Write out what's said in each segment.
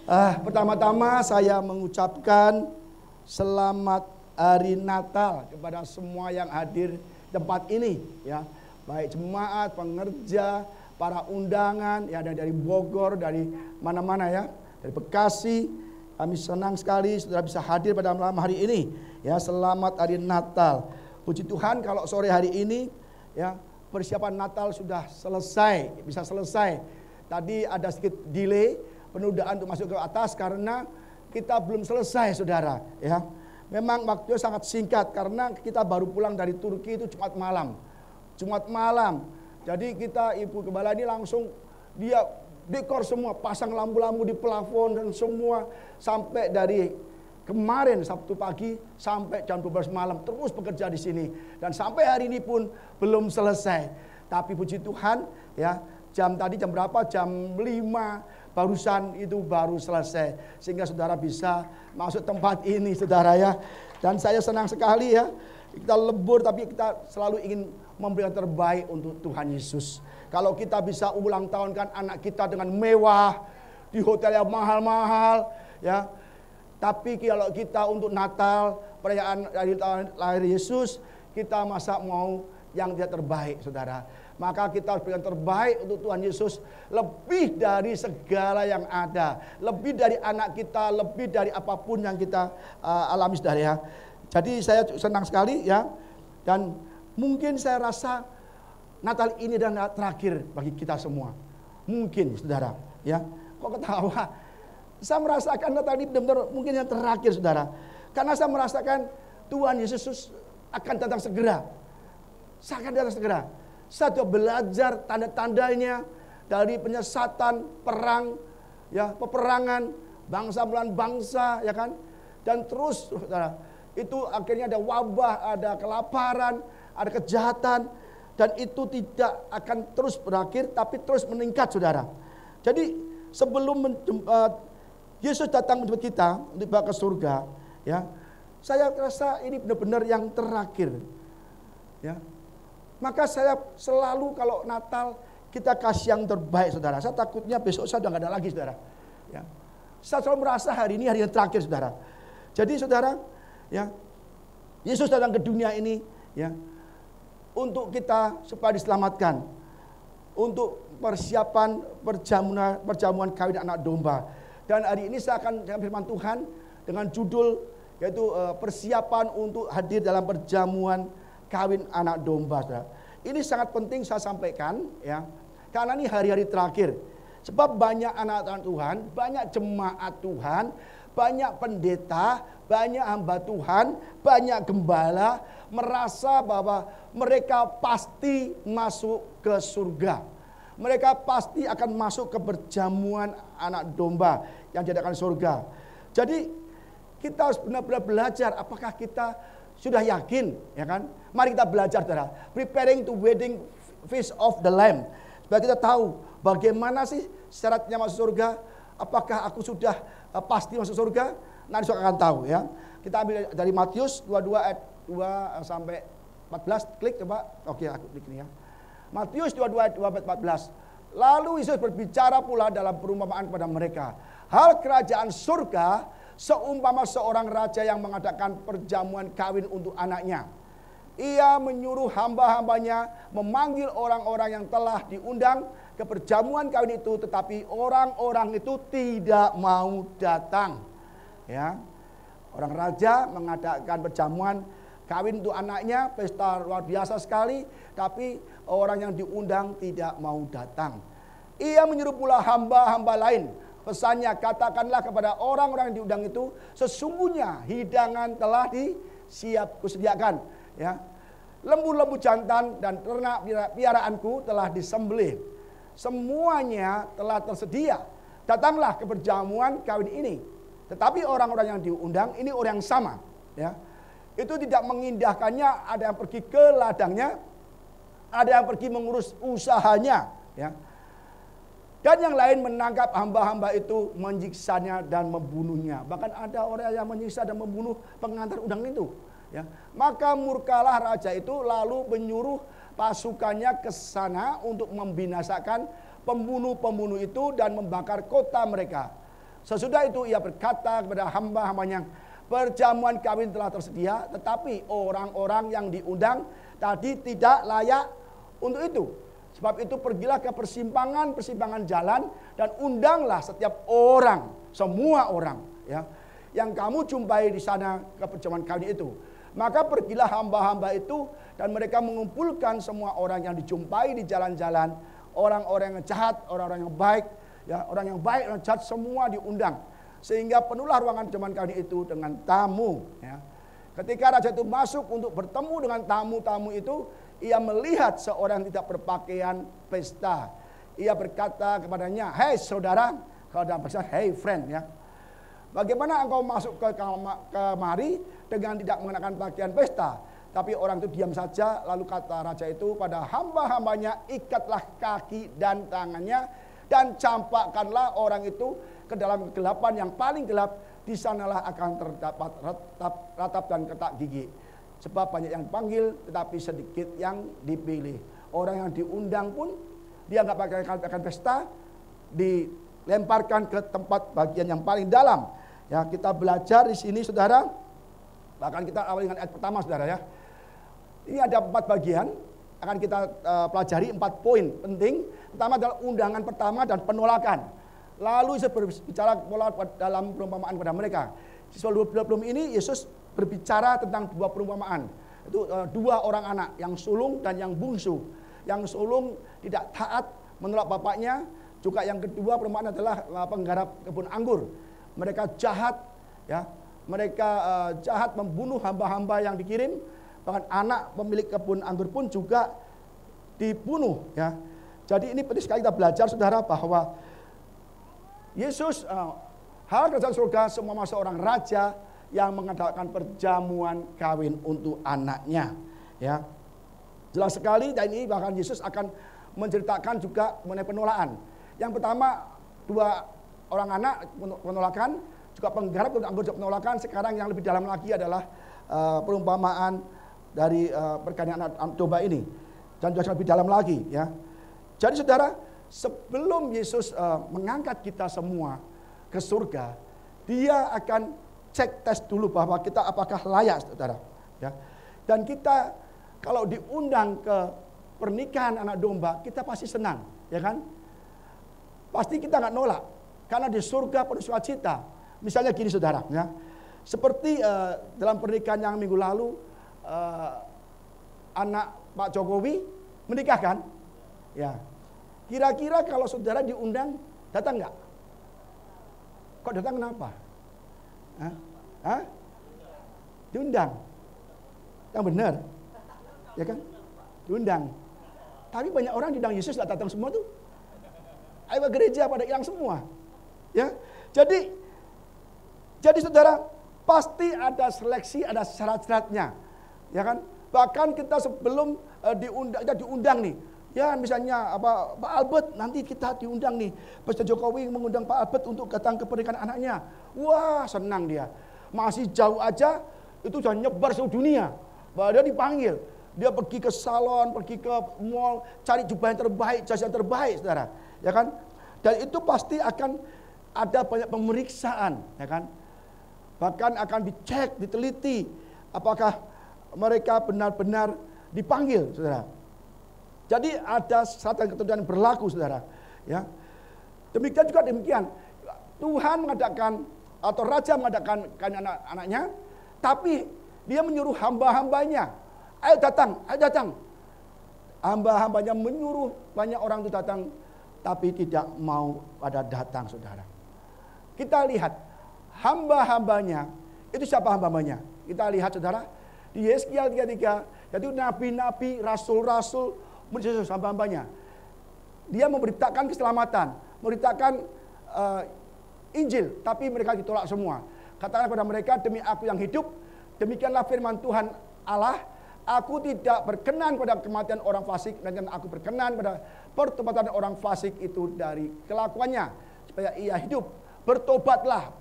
Pertama-tama saya mengucapkan selamat hari Natal kepada semua yang hadir tempat ini, ya, baik jemaat, pengerja, para undangan, ya, dari Bogor, dari mana-mana, ya, dari Bekasi. Kami senang sekali saudara bisa hadir pada malam hari ini, ya. Selamat hari Natal. Puji Tuhan kalau sore hari ini, ya, persiapan Natal sudah selesai, bisa selesai. Tadi ada sedikit delay, penundaan untuk masuk ke atas karena kita belum selesai, saudara, ya. Memang waktunya sangat singkat karena kita baru pulang dari Turki itu Jumat malam. Jadi kita Ibu Gembala ini langsung dia dekor semua, pasang lampu-lampu di plafon dan semua sampai dari kemarin Sabtu pagi sampai jam 12 malam terus bekerja di sini dan sampai hari ini pun belum selesai. Tapi puji Tuhan, ya, jam berapa? Jam 5 barusan itu baru selesai sehingga saudara bisa masuk tempat ini, saudara, ya. Dan saya senang sekali, ya. Kita lebur tapi kita selalu ingin memberikan terbaik untuk Tuhan Yesus. Kalau kita bisa ulang tahunkan anak kita dengan mewah di hotel yang mahal-mahal, ya. Tapi kalau kita untuk Natal, perayaan lahir Yesus, kita masa mau yang tidak terbaik, saudara. Maka kita harus berikan terbaik untuk Tuhan Yesus, lebih dari segala yang ada, lebih dari anak kita, lebih dari apapun yang kita alami, saudara, ya. Jadi saya senang sekali, ya. Dan mungkin saya rasa Natal ini adalah terakhir bagi kita semua. Mungkin, saudara, ya. Kok ketawa? Saya merasakan Natal ini benar-benar mungkin yang terakhir, saudara. Karena saya merasakan Tuhan Yesus akan datang segera. Saya akan datang segera. Saya sudah belajar tanda-tandanya dari penyesatan, perang, ya, peperangan, bangsa melawan bangsa, ya kan? Dan terus, saudara, itu akhirnya ada wabah, ada kelaparan, ada kejahatan, dan itu tidak akan terus berakhir, tapi terus meningkat, saudara. Jadi sebelum Yesus datang menjemput kita untuk dibawa ke surga, ya, saya rasa ini benar-benar yang terakhir, ya. Maka saya selalu kalau Natal kita kasih yang terbaik, saudara. Saya takutnya besok saya sudah nggak ada lagi, saudara, ya. Saya selalu merasa hari ini hari yang terakhir, saudara. Jadi, saudara, ya, Yesus datang ke dunia ini, ya, untuk kita supaya diselamatkan, untuk persiapan perjamuan kawin anak domba. Dan hari ini saya akan dengan firman Tuhan dengan judul yaitu persiapan untuk hadir dalam perjamuan kawin anak domba, saudara. Ini sangat penting saya sampaikan, ya, karena ini hari-hari terakhir. Sebab banyak anak-anak Tuhan, banyak jemaat Tuhan, banyak pendeta, banyak hamba Tuhan, banyak gembala merasa bahwa mereka pasti masuk ke surga. Mereka pasti akan masuk ke perjamuan anak domba yang dijadikan surga. Jadi kita harus benar-benar belajar apakah kita sudah yakin, ya kan? Mari kita belajar, saudara. Preparing to wedding feast of the Lamb. Supaya kita tahu bagaimana sih syaratnya masuk surga. Apakah aku sudah pasti masuk surga? Nanti saudara akan tahu, ya. Kita ambil dari Matius 22 ayat 2 sampai 14. Klik coba. Oke, aku klik ini, ya. Matius 22 ayat 2 sampai 14. Lalu Yesus berbicara pula dalam perumpamaan kepada mereka. Hal kerajaan surga seumpama seorang raja yang mengadakan perjamuan kawin untuk anaknya. Ia menyuruh hamba-hambanya memanggil orang-orang yang telah diundang ke perjamuan kawin itu, tetapi orang-orang itu tidak mau datang. Ya, orang raja mengadakan perjamuan kawin untuk anaknya, pesta luar biasa sekali, tapi orang yang diundang tidak mau datang. Ia menyuruh pula hamba-hamba lain. Pesannya, katakanlah kepada orang-orang yang diundang itu, sesungguhnya hidangan telah kusediakan, ya. Lembu-lembu jantan dan ternak piaraanku telah disembelih. Semuanya telah tersedia. Datanglah ke perjamuan kawin ini. Tetapi orang-orang yang diundang ini orang yang sama, ya. Itu tidak mengindahkannya, ada yang pergi ke ladangnya, ada yang pergi mengurus usahanya, ya. Dan yang lain menangkap hamba-hamba itu, menyiksanya dan membunuhnya. Bahkan ada orang yang menyiksa dan membunuh pengantar undang itu, ya. Maka murkalah raja itu lalu menyuruh pasukannya ke sana untuk membinasakan pembunuh-pembunuh itu dan membakar kota mereka. Sesudah itu ia berkata kepada hamba-hambanya, perjamuan kawin telah tersedia, tetapi orang-orang yang diundang tadi tidak layak untuk itu. Sebab itu pergilah ke persimpangan jalan dan undanglah setiap orang, semua orang, ya, yang kamu jumpai di sana ke perjamuan kawin itu. Maka pergilah hamba-hamba itu dan mereka mengumpulkan semua orang yang dijumpai di jalan-jalan, orang-orang yang jahat, orang-orang yang baik, ya, orang yang baik, orang jahat, semua diundang. Sehingga penuhlah ruangan perjamuan kawin itu dengan tamu, ya. Ketika raja itu masuk untuk bertemu dengan tamu-tamu itu, ia melihat seorang yang tidak berpakaian pesta. Ia berkata kepadanya, "Hei saudara," kalau dalam bahasa "Hey friend," ya. "Bagaimana engkau masuk ke kemari dengan tidak mengenakan pakaian pesta?" Tapi orang itu diam saja. Lalu kata raja itu pada hamba-hambanya, "Ikatlah kaki dan tangannya dan campakkanlah orang itu ke dalam kegelapan yang paling gelap. Di sanalah akan terdapat ratap dan ketak gigi. Sebab banyak yang dipanggil, tetapi sedikit yang dipilih." Orang yang diundang pun dia nggak pakai pesta, dilemparkan ke tempat bagian yang paling dalam. Ya, kita belajar di sini, saudara. Bahkan kita awali dengan ayat pertama, saudara, ya. Ini ada 4 bagian, akan kita pelajari 4 poin penting. Pertama adalah undangan pertama dan penolakan. Lalu Yesus berbicara dalam perumpamaan kepada mereka. Sebelum ini Yesus berbicara tentang 2 perumpamaan. Itu 2 orang anak, yang sulung dan yang bungsu. Yang sulung tidak taat, menolak bapaknya. Juga yang kedua perumpamaan adalah penggarap kebun anggur. Mereka jahat, ya. Mereka jahat membunuh hamba-hamba yang dikirim. Bahkan anak pemilik kebun anggur pun juga dibunuh, ya. Jadi ini penting sekali kita belajar, saudara, bahwa Yesus hal kerajaan surga semua seorang raja yang mengadakan perjamuan kawin untuk anaknya, ya. Jelas sekali, dan ini bahkan Yesus akan menceritakan juga mengenai penolakan. Yang pertama 2 orang anak penolakan, juga penggarap kebun anggur juga penolakan. Sekarang yang lebih dalam lagi adalah perumpamaan dari perkanian anak domba ini, dan juga lebih dalam lagi, ya. Jadi saudara, sebelum Yesus mengangkat kita semua ke surga, dia akan cek tes dulu bahwa kita apakah layak, saudara, ya. Dan kita kalau diundang ke pernikahan anak domba, kita pasti senang, ya kan? Pasti kita nggak nolak, karena di surga penuh sukacita. Misalnya gini, saudara, ya. Seperti dalam pernikahan yang minggu lalu, anak Pak Jokowi menikah, kan? Ya. Kira-kira kalau saudara diundang, datang nggak? Kok datang, kenapa? Hah? Diundang. Yang benar, ya kan? Diundang. Tapi banyak orang diundang Yesus nggak datang semua tuh. Ayo ke gereja pada hilang semua, ya. Jadi saudara, pasti ada seleksi, ada syarat-syaratnya, ya kan? Bahkan kita sebelum diundang nih, ya, misalnya Pak Albert, nanti kita diundang nih. Presiden Jokowi mengundang Pak Albert untuk datang ke pernikahan anaknya. Wah, senang dia. Masih jauh aja itu sudah nyebar seluruh dunia. Bahwa dia dipanggil. Dia pergi ke salon, pergi ke mall, cari jubah yang terbaik, jas yang terbaik, saudara. Ya kan? Dan itu pasti akan ada banyak pemeriksaan, ya kan? Bahkan akan dicek, diteliti apakah mereka benar-benar dipanggil, saudara. Jadi ada syarat dan ketentuan yang berlaku, saudara, ya. Demikian juga Tuhan mengadakan atau raja mengadakan anak-anaknya, tapi dia menyuruh hamba-hambanya, ayo datang. Hamba-hambanya menyuruh banyak orang itu datang, tapi tidak mau pada datang, saudara. Kita lihat hamba-hambanya, itu siapa hamba-hambanya? Kita lihat, saudara, di Yeskiel 33, yaitu nabi-nabi, rasul-rasul, hamba-hambanya. Dia memberitakan keselamatan, memberitakan Injil, tapi mereka ditolak semua. Katakan kepada mereka, demi aku yang hidup, demikianlah firman Tuhan Allah, aku tidak berkenan pada kematian orang fasik, dan aku berkenan pada pertobatan orang fasik itu dari kelakuannya, supaya ia hidup. Bertobatlah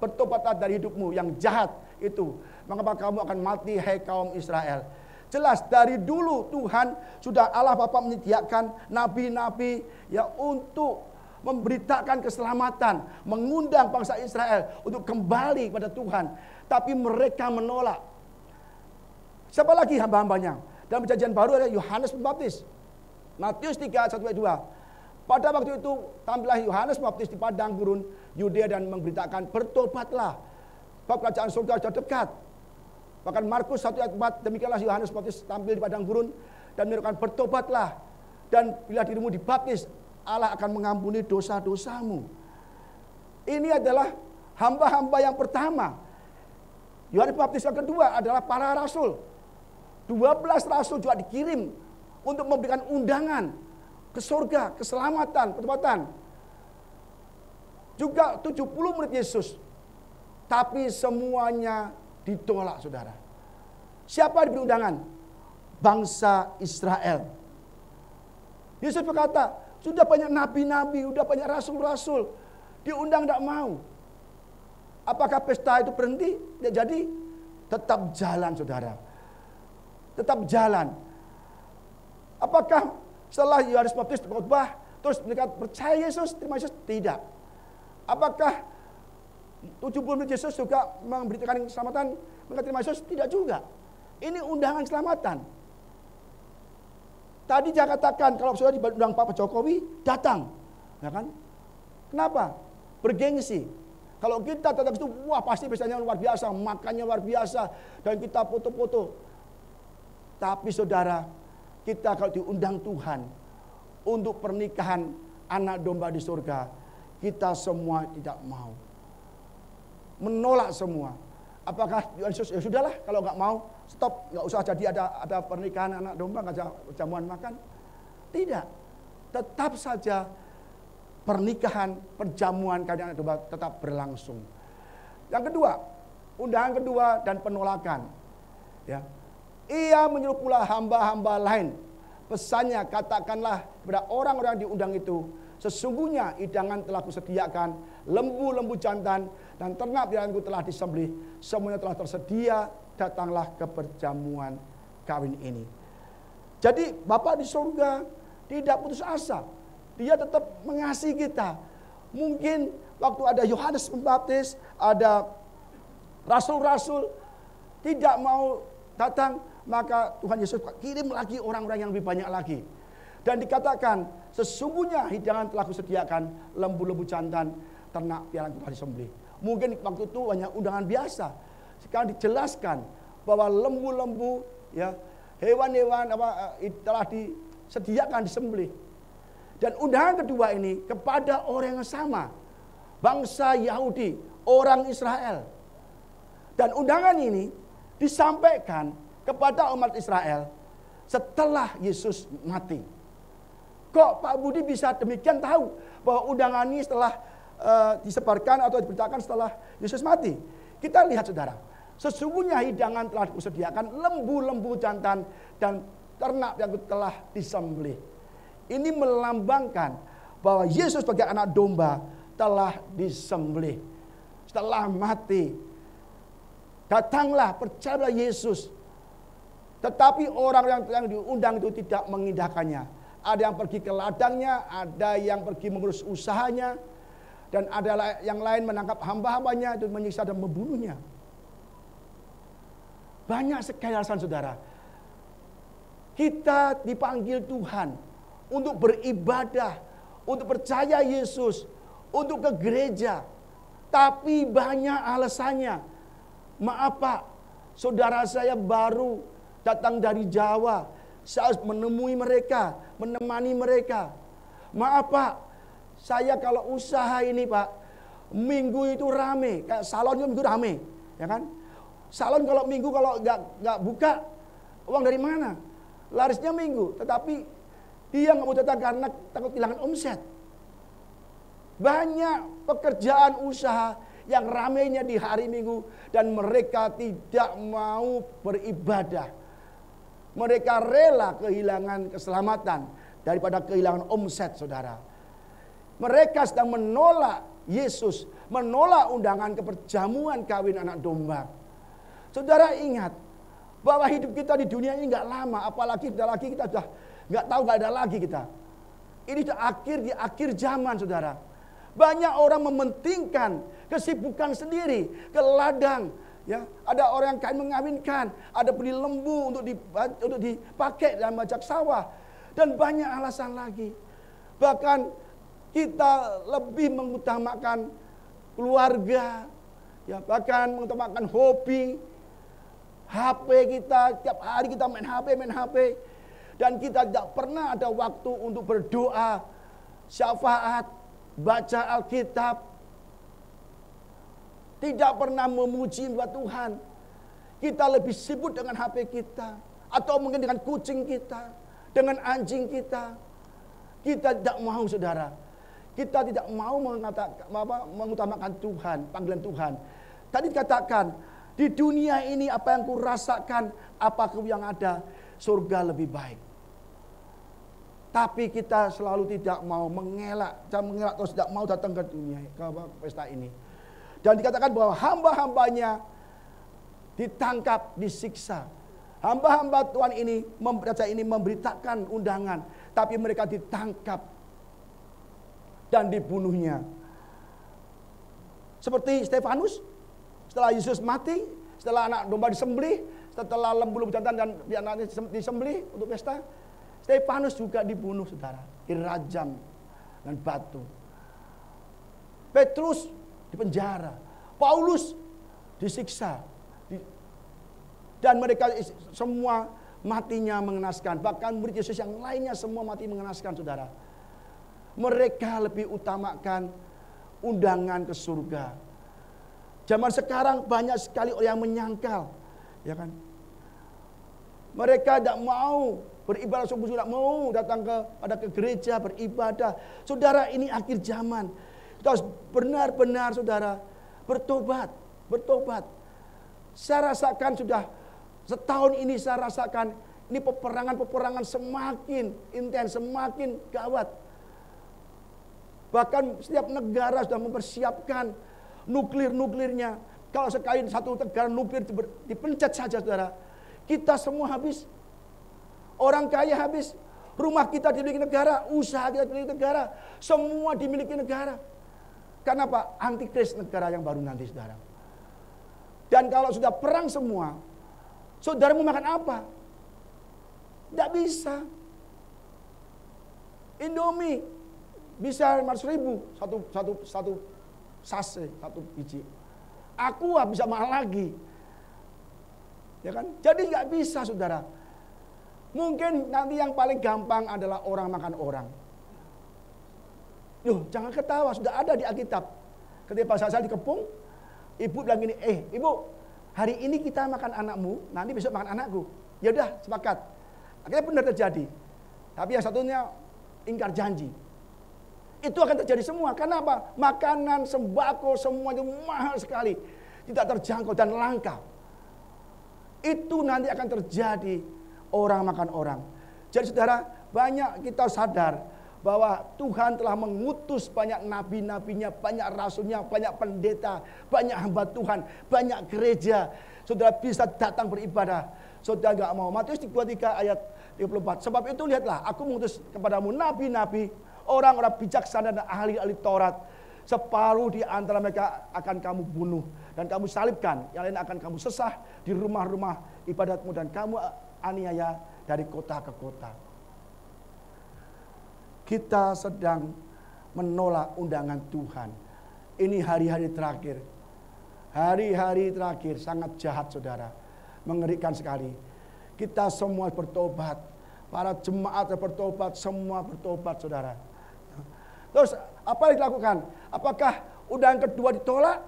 dari hidupmu yang jahat itu, maka kamu akan mati, hai kaum Israel. Jelas dari dulu Tuhan sudah Allah Bapa menyediakan nabi-nabi ya untuk memberitakan keselamatan, mengundang bangsa Israel untuk kembali kepada Tuhan. Tapi mereka menolak. Siapa lagi hamba-hambanya? Dalam perjanjian baru ada Yohanes Pembaptis. Matius 3, 1-2. Pada waktu itu tampillah Yohanes Pembaptis di padang gurun Yudea dan memberitakan, bertobatlah, sebab kerajaan surga sudah dekat. Bahkan Markus 1:4, demikianlah Yohanes Pembaptis tampil di padang gurun dan menyerukan, bertobatlah, dan bila dirimu dibaptis, Allah akan mengampuni dosa-dosamu. Ini adalah hamba-hamba yang pertama. Yohanes Pembaptis yang kedua adalah para rasul. 12 rasul juga dikirim untuk memberikan undangan ke surga, keselamatan, pertobatan. Juga 70 murid Yesus. Tapi semuanya ditolak, saudara. Siapa diberi undangan? Bangsa Israel. Yesus berkata, sudah banyak nabi-nabi, sudah banyak rasul-rasul, diundang tidak mau. Apakah pesta itu berhenti? Tidak jadi. Tetap jalan, saudara. Tetap jalan. Apakah setelah Yohanes Pembaptis khotbah, terus mereka percaya Yesus, terima Yesus? Tidak. Apakah 70 menit Yesus juga memberitakan keselamatan, mereka terima Yesus? Tidak juga. Ini undangan keselamatan. Tadi saya katakan, kalau sudah diundang Pak Jokowi, datang. Ya kan? Kenapa? Bergengsi. Kalau kita tetap itu, wah pasti pestanya luar biasa, makannya luar biasa, dan kita foto-foto. Tapi saudara, kita kalau diundang Tuhan untuk pernikahan anak domba di surga, kita semua tidak mau. Menolak semua. Apakah Yesus, ya sudahlah kalau nggak mau, stop, nggak usah jadi ada pernikahan anak domba, nggak ada jamuan makan. Tidak. Tetap saja pernikahan, perjamuan kawin anak domba tetap berlangsung. Yang kedua, undangan kedua dan penolakan. Ya. Ia menyuruh pula hamba-hamba lain. Pesannya, katakanlah kepada orang-orang diundang itu, sesungguhnya hidangan telah kusediakan, lembu-lembu jantan dan ternak pilihanku telah disembelih, semuanya telah tersedia, datanglah ke perjamuan kawin ini. Jadi Bapa di surga tidak putus asa. Dia tetap mengasihi kita. Mungkin waktu ada Yohanes Pembaptis, ada rasul-rasul tidak mau datang, maka Tuhan Yesus kirim lagi orang-orang yang lebih banyak lagi. Dan dikatakan, sesungguhnya hidangan telah kusediakan, lembu-lembu jantan, ternak piaranku telah disembelih. Mungkin waktu itu hanya undangan biasa. Sekarang dijelaskan bahwa lembu-lembu, ya, hewan-hewan telah disediakan, disembelih. Dan undangan kedua ini kepada orang yang sama, bangsa Yahudi, orang Israel. Dan undangan ini disampaikan kepada umat Israel setelah Yesus mati. Kok Pak Budi bisa demikian tahu bahwa undangan ini setelah disebarkan atau diberitakan setelah Yesus mati? Kita lihat saudara, sesungguhnya hidangan telah disediakan, lembu-lembu jantan dan ternak yang telah disembelih. Ini melambangkan bahwa Yesus sebagai anak domba telah disembelih. Setelah mati, datanglah, percayalah Yesus. Tetapi orang yang diundang itu tidak mengindahkannya. Ada yang pergi ke ladangnya, ada yang pergi mengurus usahanya, dan ada yang lain menangkap hamba-hambanya itu menyiksa dan membunuhnya. Banyak sekali alasan saudara. Kita dipanggil Tuhan untuk beribadah, untuk percaya Yesus, untuk ke gereja. Tapi banyak alasannya. Maaf Pak, saudara saya baru datang dari Jawa. Saya harus menemui mereka, menemani mereka. Maaf Pak, saya kalau usaha ini Pak, minggu itu rame. Kayak salon itu minggu rame, ya kan? Salon kalau minggu kalau nggak buka, uang dari mana? Larisnya minggu, tetapi dia nggak mau datang karena takut kehilangan omset. Banyak pekerjaan usaha yang ramainya di hari Minggu dan mereka tidak mau beribadah. Mereka rela kehilangan keselamatan daripada kehilangan omset, saudara. Mereka sedang menolak Yesus, menolak undangan ke perjamuan kawin anak domba. Saudara ingat bahwa hidup kita di dunia ini nggak lama, apalagi kita sudah nggak tahu nggak ada lagi kita. Ini di akhir zaman, saudara. Banyak orang mementingkan kesibukan sendiri, ke ladang. Ya, ada orang yang kain mengawinkan, ada beli lembu untuk dipakai dalam bajak sawah, dan banyak alasan lagi. Bahkan kita lebih mengutamakan keluarga, ya, bahkan mengutamakan hobi, HP kita, tiap hari kita main HP, dan kita tidak pernah ada waktu untuk berdoa, syafaat, baca Alkitab, tidak pernah memuji buat Tuhan. Kita lebih sibuk dengan HP kita, atau mungkin dengan kucing kita, dengan anjing kita. Kita tidak mau, saudara. Kita tidak mau mengutamakan Tuhan, panggilan Tuhan. Tadi dikatakan, di dunia ini apa yang kurasakan, apa yang ada, surga lebih baik. Tapi kita selalu tidak mau mengelak terus tidak mau datang ke dunia, ke pesta ini. Dan dikatakan bahwa hamba-hambanya ditangkap, disiksa. Hamba-hamba Tuhan ini, raja ini memberitakan undangan, tapi mereka ditangkap dan dibunuhnya. Seperti Stefanus, setelah Yesus mati, setelah anak domba disembelih, setelah lembu-lembu jantan dan anaknya disembelih untuk pesta, Stefanus juga dibunuh, saudara, dirajam dengan batu. Petrus dipenjara, Paulus disiksa, dan mereka semua matinya mengenaskan. Bahkan murid Yesus yang lainnya semua mati mengenaskan, saudara. Mereka lebih utamakan undangan ke surga. Zaman sekarang banyak sekali orang yang menyangkal, ya kan? Mereka tidak mau beribadah sungguh, tidak mau datang ke gereja beribadah. Saudara, ini akhir zaman. Kita harus benar-benar, saudara, bertobat. Saya rasakan sudah setahun ini, saya rasakan ini peperangan semakin intens, semakin gawat. Bahkan setiap negara sudah mempersiapkan nuklirnya. Kalau sekali satu negara nuklir dipencet saja, saudara, kita semua habis. Orang kaya habis, rumah kita dimiliki negara, usaha kita dimiliki negara, semua dimiliki negara. Karena apa? Antikris negara yang baru nanti, saudara. Dan kalau sudah perang semua, saudara mau makan apa? Tidak bisa. Indomie bisa 500.000 satu sase, satu biji. Aqua bisa mahal lagi, ya kan? Jadi nggak bisa, saudara. Mungkin nanti yang paling gampang adalah orang makan orang. Loh, jangan ketawa, sudah ada di Alkitab. Ketika saya dikepung, ibu bilang gini, ibu, hari ini kita makan anakmu, nanti besok makan anakku. Ya udah, sepakat. Akhirnya benar terjadi. Tapi yang satunya ingkar janji. Itu akan terjadi semua. Karena apa? Makanan, sembako, semua itu mahal sekali. Tidak terjangkau dan langka. Itu nanti akan terjadi. Orang makan orang. Jadi saudara, banyak kita sadar bahwa Tuhan telah mengutus banyak nabi-nabinya, banyak rasulnya, banyak pendeta, banyak hamba Tuhan, banyak gereja. Saudara bisa datang beribadah. Saudara enggak mau. Matius 23 ayat 34. Sebab itu lihatlah, aku mengutus kepadamu nabi-nabi, orang-orang bijaksana dan ahli-ahli Taurat. Separuh di antara mereka akan kamu bunuh dan kamu salibkan. Yang lain akan kamu sesah di rumah-rumah ibadatmu dan kamu aniaya dari kota ke kota. Kita sedang menolak undangan Tuhan. Ini hari-hari terakhir. Hari-hari terakhir sangat jahat, saudara. Mengerikan sekali. Kita semua bertobat. Para jemaat bertobat, semua bertobat, saudara. Terus apa yang dilakukan? Apakah undangan kedua ditolak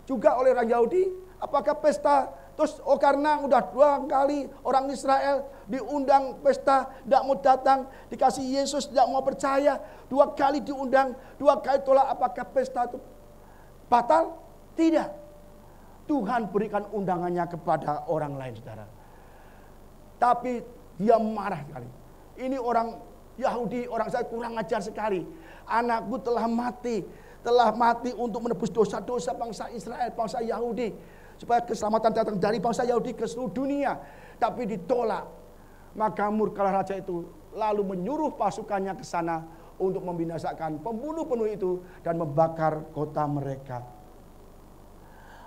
juga oleh orang Yahudi? Apakah pesta terus karena udah 2 kali orang Israel diundang pesta, tidak mau datang, dikasih Yesus tidak mau percaya, 2 kali diundang, 2 kali tolak, apakah pesta itu batal? Tidak. Tuhan berikan undangannya kepada orang lain, saudara. Tapi dia marah sekali. Ini orang Yahudi, orang saya kurang ajar sekali. Anakku telah mati untuk menebus dosa-dosa bangsa Israel, bangsa Yahudi, supaya keselamatan datang dari bangsa Yahudi ke seluruh dunia. Tapi ditolak. Maka murkalah raja itu lalu menyuruh pasukannya ke sana untuk membinasakan pembunuh-pembunuh itu dan membakar kota mereka.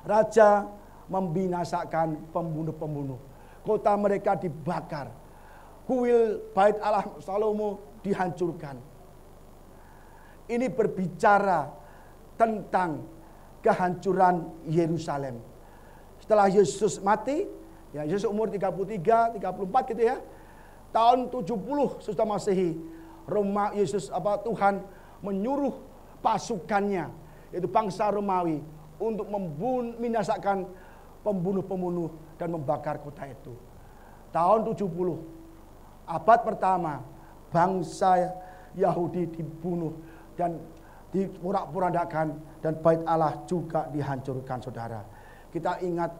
Raja membinasakan pembunuh-pembunuh. Kota mereka dibakar. Kuil Bait Allah Salomo dihancurkan. Ini berbicara tentang kehancuran Yerusalem. Setelah Yesus mati, ya Yesus umur 33, 34 gitu ya. Tahun 70 sesudah Masehi, Tuhan menyuruh pasukannya, yaitu bangsa Romawi, untuk membinasakan pembunuh-pembunuh dan membakar kota itu. Tahun 70, abad pertama, bangsa Yahudi dibunuh dan diporak-porandakan, dan Bait Allah juga dihancurkan, saudara. Kita ingat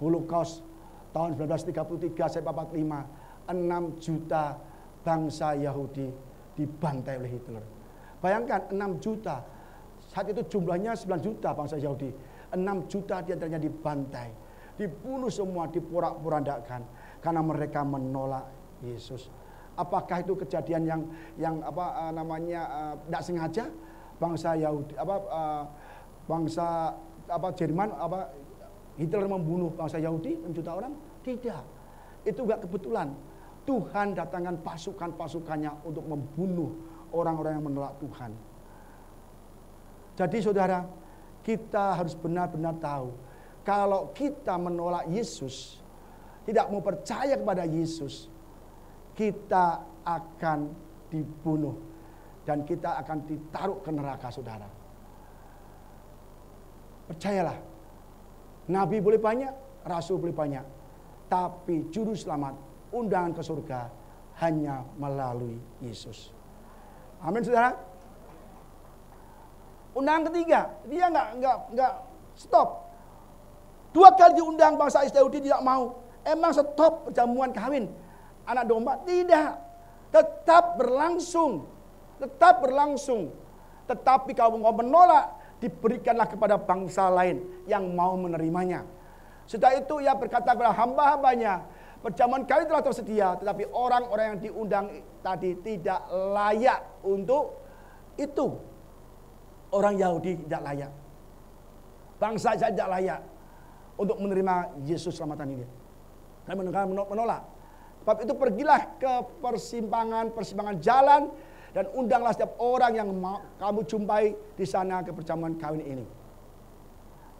Holocaust tahun 1933 sampai 45, 6 juta bangsa Yahudi dibantai oleh Hitler. Bayangkan 6 juta. Saat itu jumlahnya 9 juta bangsa Yahudi. 6 juta diantaranya dibantai. Dibunuh semua, diporak-porandakan karena mereka menolak Yesus. Apakah itu kejadian yang tidak sengaja bangsa Yahudi Jerman Hitler membunuh bangsa Yahudi 6 juta orang? Tidak. Itu enggak kebetulan. Tuhan datangkan pasukan-pasukannya untuk membunuh orang-orang yang menolak Tuhan. Jadi saudara, kita harus benar-benar tahu, kalau kita menolak Yesus, tidak mau percaya kepada Yesus, kita akan dibunuh dan kita akan ditaruh ke neraka, saudara. Percayalah, nabi boleh banyak, rasul boleh banyak, tapi juru selamat, undangan ke surga hanya melalui Yesus. Amin, saudara. Undangan ketiga, dia nggak stop. 2 kali diundang bangsa Israel tidak mau. Emang stop perjamuan kawin anak domba? Tidak. Tetap berlangsung. Tetapi kalau mau menolak, diberikanlah kepada bangsa lain yang mau menerimanya. Setelah itu ia berkata kepada hamba-hambanya, perjamuan kawin telah tersedia, tetapi orang-orang yang diundang tadi tidak layak untuk itu. Orang Yahudi tidak layak. Bangsa Israel tidak layak untuk menerima Yesus selamatan ini. Dan menolak. Sebab itu pergilah ke persimpangan jalan dan undanglah setiap orang yang kamu jumpai di sana ke perjamuan kawin ini.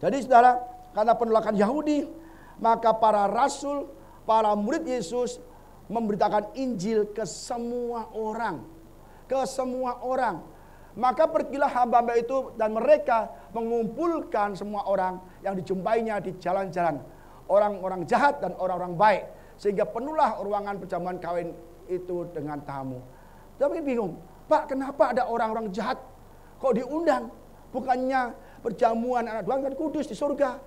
Jadi saudara, karena penolakan Yahudi, maka para rasul, para murid Yesus memberitakan Injil ke semua orang. Maka pergilah hamba-hamba itu dan mereka mengumpulkan semua orang yang dijumpainya di jalan-jalan. Orang-orang jahat dan orang-orang baik. Sehingga penuhlah ruangan perjamuan kawin itu dengan tamu. Tapi bingung, Pak, kenapa ada orang-orang jahat kok diundang? Bukannya perjamuan anak Tuhan kan kudus di surga.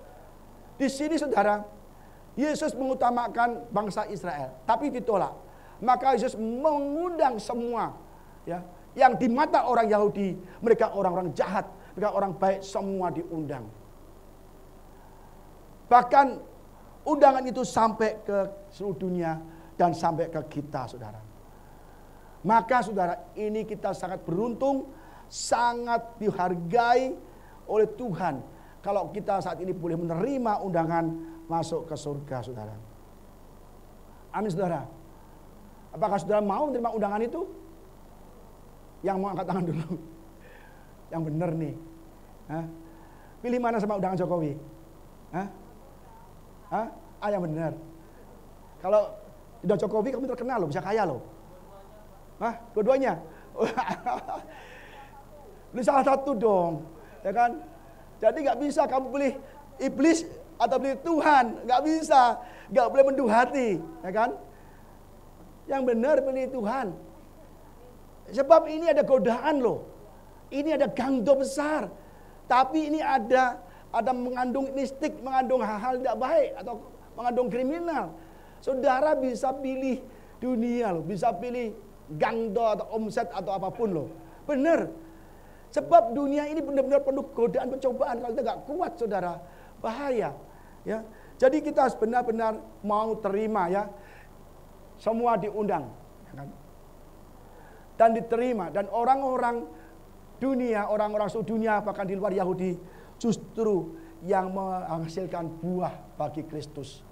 Di sini saudara, Yesus mengutamakan bangsa Israel, tapi ditolak. Maka Yesus mengundang semua, ya, yang di mata orang Yahudi, mereka orang-orang jahat, mereka orang baik, semua diundang. Bahkan undangan itu sampai ke seluruh dunia dan sampai ke kita, saudara. Maka saudara, ini kita sangat beruntung, sangat dihargai oleh Tuhan kalau kita saat ini boleh menerima undangan masuk ke surga, saudara. Amin, saudara. Apakah saudara mau menerima undangan itu? Yang mau angkat tangan dulu. Yang benar nih. Hah? Pilih mana sama undangan Jokowi? Hah? Yang benar. Kalau tidak Jokowi kamu terkenal loh, bisa kaya loh. Hah? Dua-duanya? Pilih salah satu dong. Ya kan? Jadi gak bisa kamu pilih iblis atau pilih Tuhan. Gak bisa. Gak boleh menduh hati. Ya kan? Yang benar pilih Tuhan. Sebab ini ada godaan loh. Ini ada gangdo besar. Tapi ini ada mengandung mistik, mengandung hal-hal tidak baik atau mengandung kriminal. Saudara bisa pilih dunia loh, bisa pilih gangdo atau omset atau apapun loh. Benar. Sebab dunia ini benar-benar penuh godaan, pencobaan. Kalau kita nggak kuat, saudara, bahaya. Ya, jadi kita harus benar-benar mau terima, ya. Semua diundang. Ya kan? dan diterima. Dan orang-orang dunia, orang-orang seluruh dunia bahkan di luar Yahudi justru yang menghasilkan buah bagi Kristus.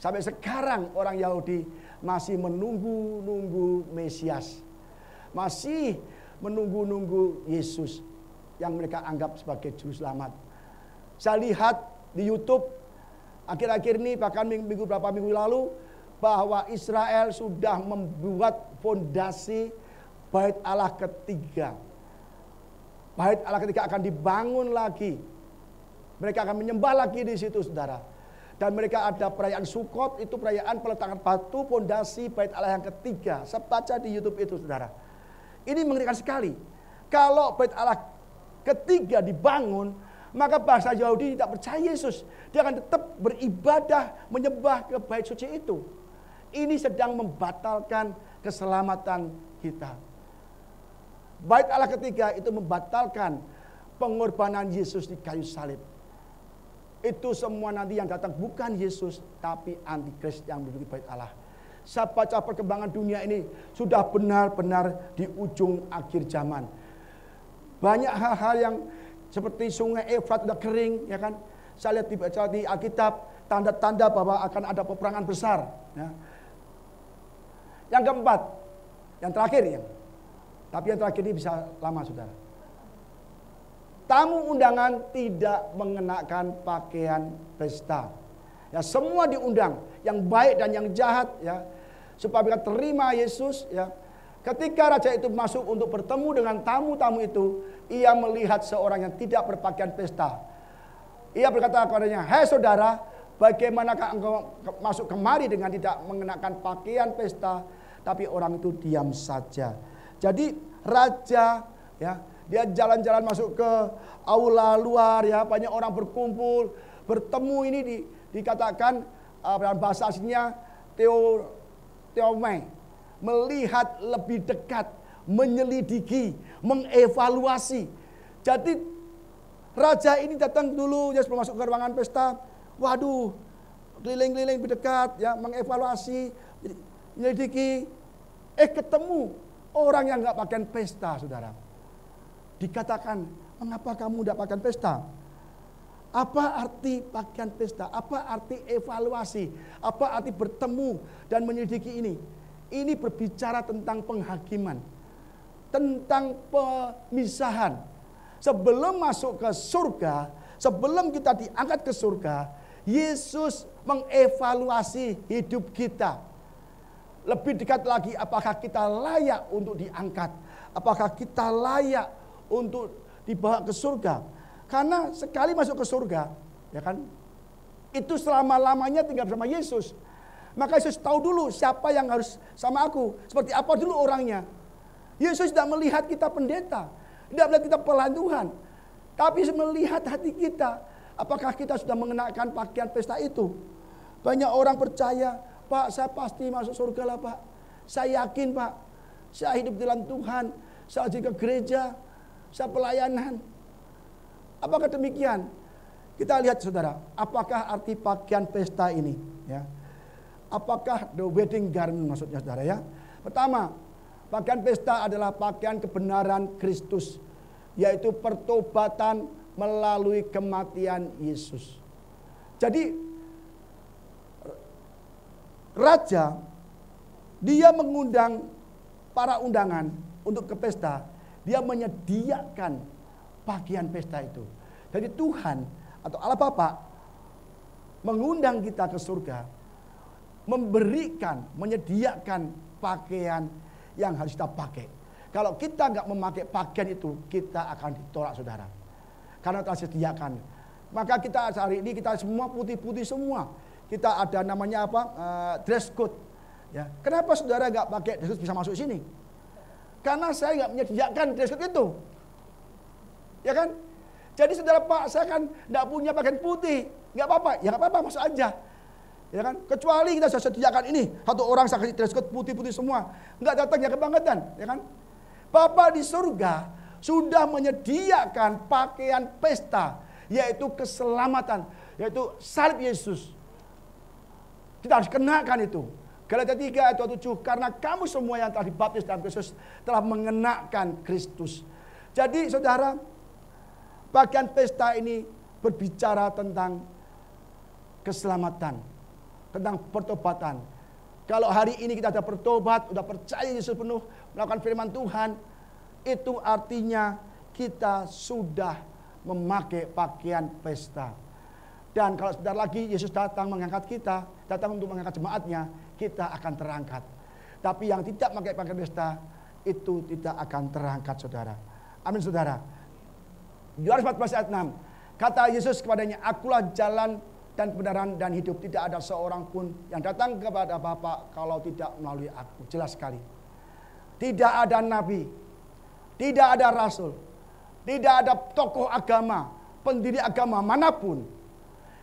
Sampai sekarang orang Yahudi masih menunggu Mesias. Masih menunggu Yesus yang mereka anggap sebagai juru selamat. Saya lihat di YouTube akhir-akhir ini, bahkan beberapa minggu lalu, bahwa Israel sudah membuat fondasi Bait Allah ketiga. Bait Allah ketiga akan dibangun lagi. Mereka akan menyembah lagi di situ, saudara. Dan mereka ada perayaan Sukot, itu perayaan peletakan batu fondasi Bait Allah yang ketiga. Saya baca di YouTube itu, saudara. Ini mengerikan sekali. Kalau Bait Allah ketiga dibangun, maka bangsa Yahudi tidak percaya Yesus. Dia akan tetap beribadah, menyembah ke bait suci itu. Ini sedang membatalkan keselamatan kita. Bait Allah ketiga itu membatalkan pengorbanan Yesus di kayu salib. Itu semua nanti yang datang bukan Yesus, tapi antikris yang menduduki bait Allah. Saya baca perkembangan dunia ini sudah benar-benar di ujung akhir zaman. Banyak hal-hal yang seperti sungai Efrat sudah kering, ya kan? Saya lihat di Alkitab tanda-tanda bahwa akan ada peperangan besar. Ya. Yang keempat, yang terakhir ya. Tapi yang terakhir ini bisa lama, saudara. Tamu undangan tidak mengenakan pakaian pesta. Ya, semua diundang, yang baik dan yang jahat, ya, supaya mereka terima Yesus. Ya. Ketika raja itu masuk untuk bertemu dengan tamu-tamu itu, ia melihat seorang yang tidak berpakaian pesta. Ia berkata kepadanya, "Hai saudara, bagaimanakah engkau masuk kemari dengan tidak mengenakan pakaian pesta?" Tapi orang itu diam saja. Jadi raja, ya, dia jalan-jalan masuk ke aula luar, ya, banyak orang berkumpul, bertemu. Ini dikatakan dalam bahasa aslinya theomai, melihat lebih dekat, menyelidiki, mengevaluasi. Jadi raja ini datang dulu, ya, sebelum masuk ke ruangan pesta, waduh, keliling-keliling berdekat, ya, mengevaluasi, menyelidiki. Ketemu orang yang nggak pakaian pesta, saudara. Dikatakan, mengapa kamu tidak pakaian pesta? Apa arti pakaian pesta? Apa arti evaluasi? Apa arti bertemu dan menyelidiki ini? Ini berbicara tentang penghakiman, tentang pemisahan. Sebelum masuk ke surga, sebelum kita diangkat ke surga, Yesus mengevaluasi hidup kita. Lebih dekat lagi, apakah kita layak untuk diangkat? Apakah kita layak untuk dibawa ke surga? Karena sekali masuk ke surga, ya kan, itu selama-lamanya tinggal bersama Yesus. Maka Yesus tahu dulu siapa yang harus sama aku, seperti apa dulu orangnya. Yesus tidak melihat kita pendeta, tidak melihat kita pelayan Tuhan, tapi melihat hati kita. Apakah kita sudah mengenakan pakaian pesta itu? Banyak orang percaya, "Pak, saya pasti masuk surga lah, Pak. Saya yakin, Pak. Saya hidup di dalam Tuhan. Saya rajin ke gereja. Saya pelayanan." Apakah demikian? Kita lihat, saudara. Apakah arti pakaian pesta ini? Ya. Apakah the wedding garment maksudnya, saudara, ya? Pertama, pakaian pesta adalah pakaian kebenaran Kristus, yaitu pertobatan melalui kematian Yesus. Jadi raja, dia mengundang para undangan untuk ke pesta. Dia menyediakan pakaian pesta itu. Jadi Tuhan atau Allah Bapa mengundang kita ke surga, memberikan, menyediakan pakaian yang harus kita pakai. Kalau kita nggak memakai pakaian itu, kita akan ditolak, saudara. Karena telah disediakan. Maka kita hari ini kita semua putih-putih semua. Kita ada namanya apa? Dress code. Ya. Kenapa saudara nggak pakai dress code bisa masuk sini? Karena saya nggak menyediakan dress code itu. Ya kan? Jadi saudara, Pak, saya kan nggak punya pakaian putih. Nggak apa-apa, ya nggak apa-apa, masuk aja. Ya kan? Kecuali kita sudah sediakan ini. Satu orang saya kasih dress code putih-putih semua. Nggak datang ya kebangetan. Ya kan? Bapa di surga sudah menyediakan pakaian pesta. Yaitu keselamatan. Yaitu salib Yesus. Kita harus kenakan itu. Galatia 3 ayat 27, karena kamu semua yang telah dibaptis dalam Kristus telah mengenakan Kristus. Jadi saudara, bagian pesta ini berbicara tentang keselamatan, tentang pertobatan. Kalau hari ini kita sudah bertobat, sudah percaya Yesus penuh, melakukan firman Tuhan, itu artinya kita sudah memakai pakaian pesta. Dan kalau sebentar lagi Yesus datang mengangkat kita, datang untuk mengangkat jemaatnya, kita akan terangkat. Tapi yang tidak memakai pakaian pesta, itu tidak akan terangkat, saudara. Amin, saudara. Yohanes 14 ayat 6, kata Yesus kepadanya, akulah jalan dan kebenaran dan hidup. Tidak ada seorang pun yang datang kepada Bapa kalau tidak melalui aku. Jelas sekali. Tidak ada nabi, tidak ada rasul, tidak ada tokoh agama, pendiri agama manapun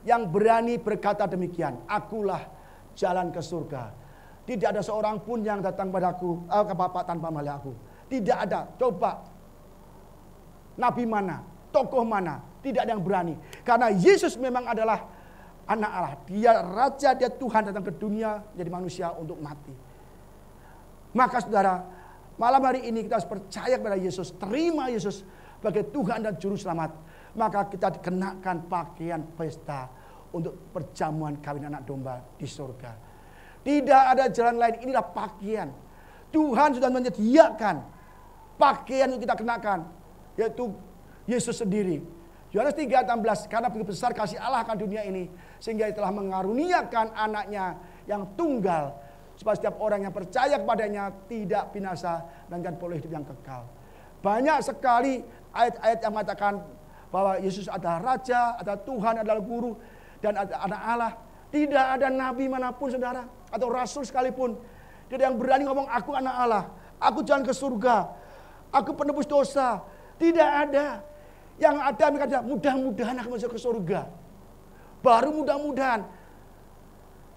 yang berani berkata demikian. Akulah jalan ke surga. Tidak ada seorang pun yang datang padaku, ke Bapa tanpa melalui aku. Tidak ada. Coba. Nabi mana? Tokoh mana? Tidak ada yang berani. Karena Yesus memang adalah anak Allah. Dia raja, dia Tuhan datang ke dunia jadi manusia untuk mati. Maka saudara, malam hari ini kita harus percaya kepada Yesus. Terima Yesus sebagai Tuhan dan Juru Selamat. Maka kita dikenakan pakaian pesta untuk perjamuan kawin anak domba di surga. Tidak ada jalan lain, inilah pakaian. Tuhan sudah menyediakan pakaian yang kita kenakan, yaitu Yesus sendiri. Yohanes 3:16, karena begitu besar kasih Allah akan dunia ini, sehingga Dia telah mengaruniakan anaknya yang tunggal, supaya setiap orang yang percaya kepadanya tidak binasa, melainkan boleh hidup yang kekal. Banyak sekali ayat-ayat yang mengatakan bahwa Yesus adalah Raja, adalah Tuhan, adalah Guru, dan ada anak Allah. Tidak ada nabi manapun, saudara, atau rasul sekalipun, tidak yang berani ngomong, aku anak Allah, aku jalan ke surga, aku penebus dosa. Tidak ada. Yang ada mereka mudah-mudahan akan masuk ke surga. Baru mudah-mudahan.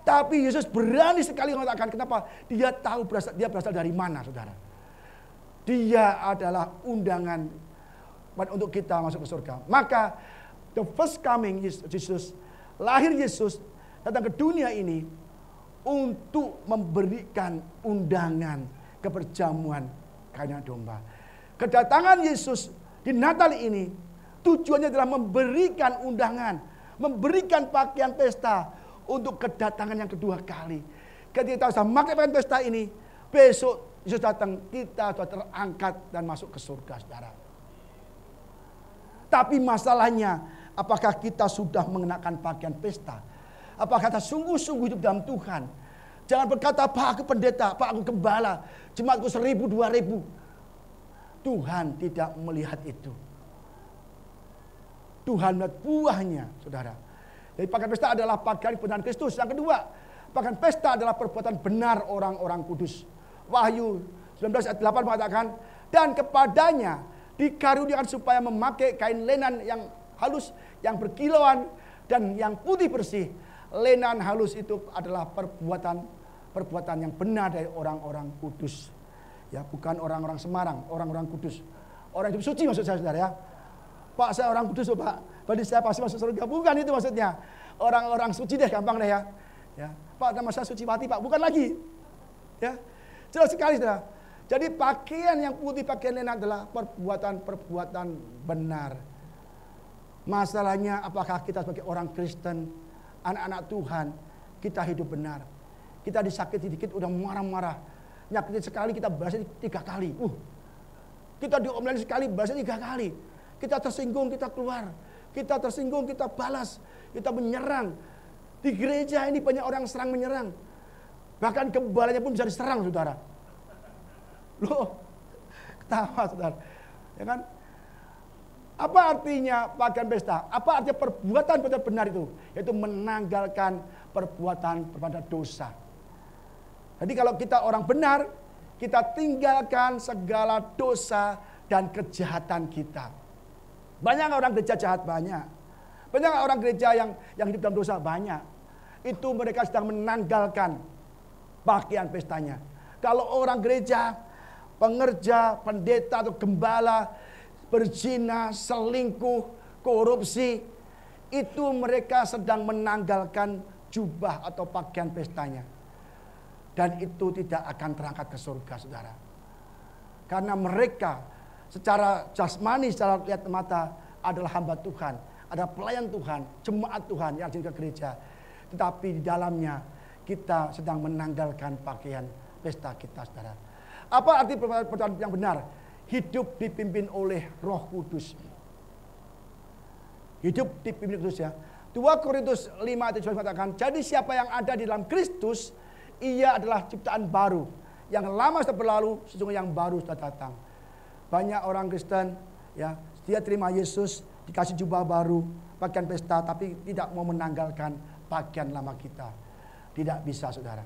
Tapi Yesus berani sekali mengatakan, kenapa? Dia tahu dia berasal dari mana, saudara. Dia adalah undangan untuk kita masuk ke surga. Maka the first coming Jesus, lahir Yesus datang ke dunia ini untuk memberikan undangan ke perjamuan kawin domba. Kedatangan Yesus di Natal ini tujuannya adalah memberikan undangan, memberikan pakaian pesta untuk kedatangan yang kedua kali. Ketika kita sudah memakai pakaian pesta ini, besok Yesus datang, kita sudah terangkat dan masuk ke surga, saudara. Tapi masalahnya, apakah kita sudah mengenakan pakaian pesta? Apakah kita sungguh-sungguh hidup dalam Tuhan? Jangan berkata, Pak aku pendeta, Pak aku gembala, jemaatku 1000, 2000. Tuhan tidak melihat itu. Tuhan melihat buahnya, saudara. Jadi pakaian pesta adalah pakaian kebenaran Kristus. Yang kedua, pakaian pesta adalah perbuatan benar orang-orang kudus. Wahyu 19 ayat 8 mengatakan, dan kepadanya dikaruniakan supaya memakai kain lenan yang halus, yang berkilauan, dan yang putih bersih. Lenan halus itu adalah perbuatan yang benar dari orang-orang kudus. Ya, bukan orang-orang Semarang, orang-orang kudus. Orang hidup suci maksud saya, saudara ya. Pak, saya orang kudus, Pak. Berarti saya pasti masuk surga. Bukan itu maksudnya. Orang-orang suci deh, gampang deh ya. Ya, Pak, nama saya suci hati, Pak. Bukan lagi. Ya, jelas sekali, saudara. Jadi pakaian yang putih, pakaian lenan adalah perbuatan benar. Masalahnya apakah kita sebagai orang Kristen, anak-anak Tuhan, kita hidup benar. Kita disakiti dikit udah marah-marah. Nyakitin sekali kita balasnya 3 kali. Kita diomelin sekali balasnya 3 kali. Kita tersinggung kita keluar. Kita tersinggung kita balas. Kita menyerang. Di gereja ini banyak orang serang menyerang. Bahkan gembalanya pun bisa diserang, saudara. Loh, ketawa, saudara. Ya kan? Apa artinya pakaian pesta? Apa artinya perbuatan benar itu? Yaitu menanggalkan perbuatan dosa. Jadi kalau kita orang benar, kita tinggalkan segala dosa dan kejahatan kita. Banyak orang gereja jahat? Banyak. Banyak orang gereja yang hidup dalam dosa? Banyak. Itu mereka sedang menanggalkan pakaian pestanya. Kalau orang gereja, pengerja, pendeta atau gembala, berzina, selingkuh, korupsi, itu mereka sedang menanggalkan jubah atau pakaian pestanya. Dan itu tidak akan terangkat ke surga, saudara. Karena mereka secara jasmani, secara lihat mata adalah hamba Tuhan, adalah pelayan Tuhan, jemaat Tuhan yang ke gereja. Tetapi di dalamnya kita sedang menanggalkan pakaian pesta kita, saudara. Apa arti perbuatan yang benar? Hidup dipimpin oleh Roh Kudus. Hidup dipimpin Kudus, ya. 2 Korintus 5 ayat 17 mengatakan, jadi siapa yang ada di dalam Kristus, ia adalah ciptaan baru. Yang lama sudah berlalu, sesungguhnya yang baru sudah datang. Banyak orang Kristen, ya, dia terima Yesus, dikasih jubah baru, pakaian pesta, tapi tidak mau menanggalkan pakaian lama kita. Tidak bisa, saudara.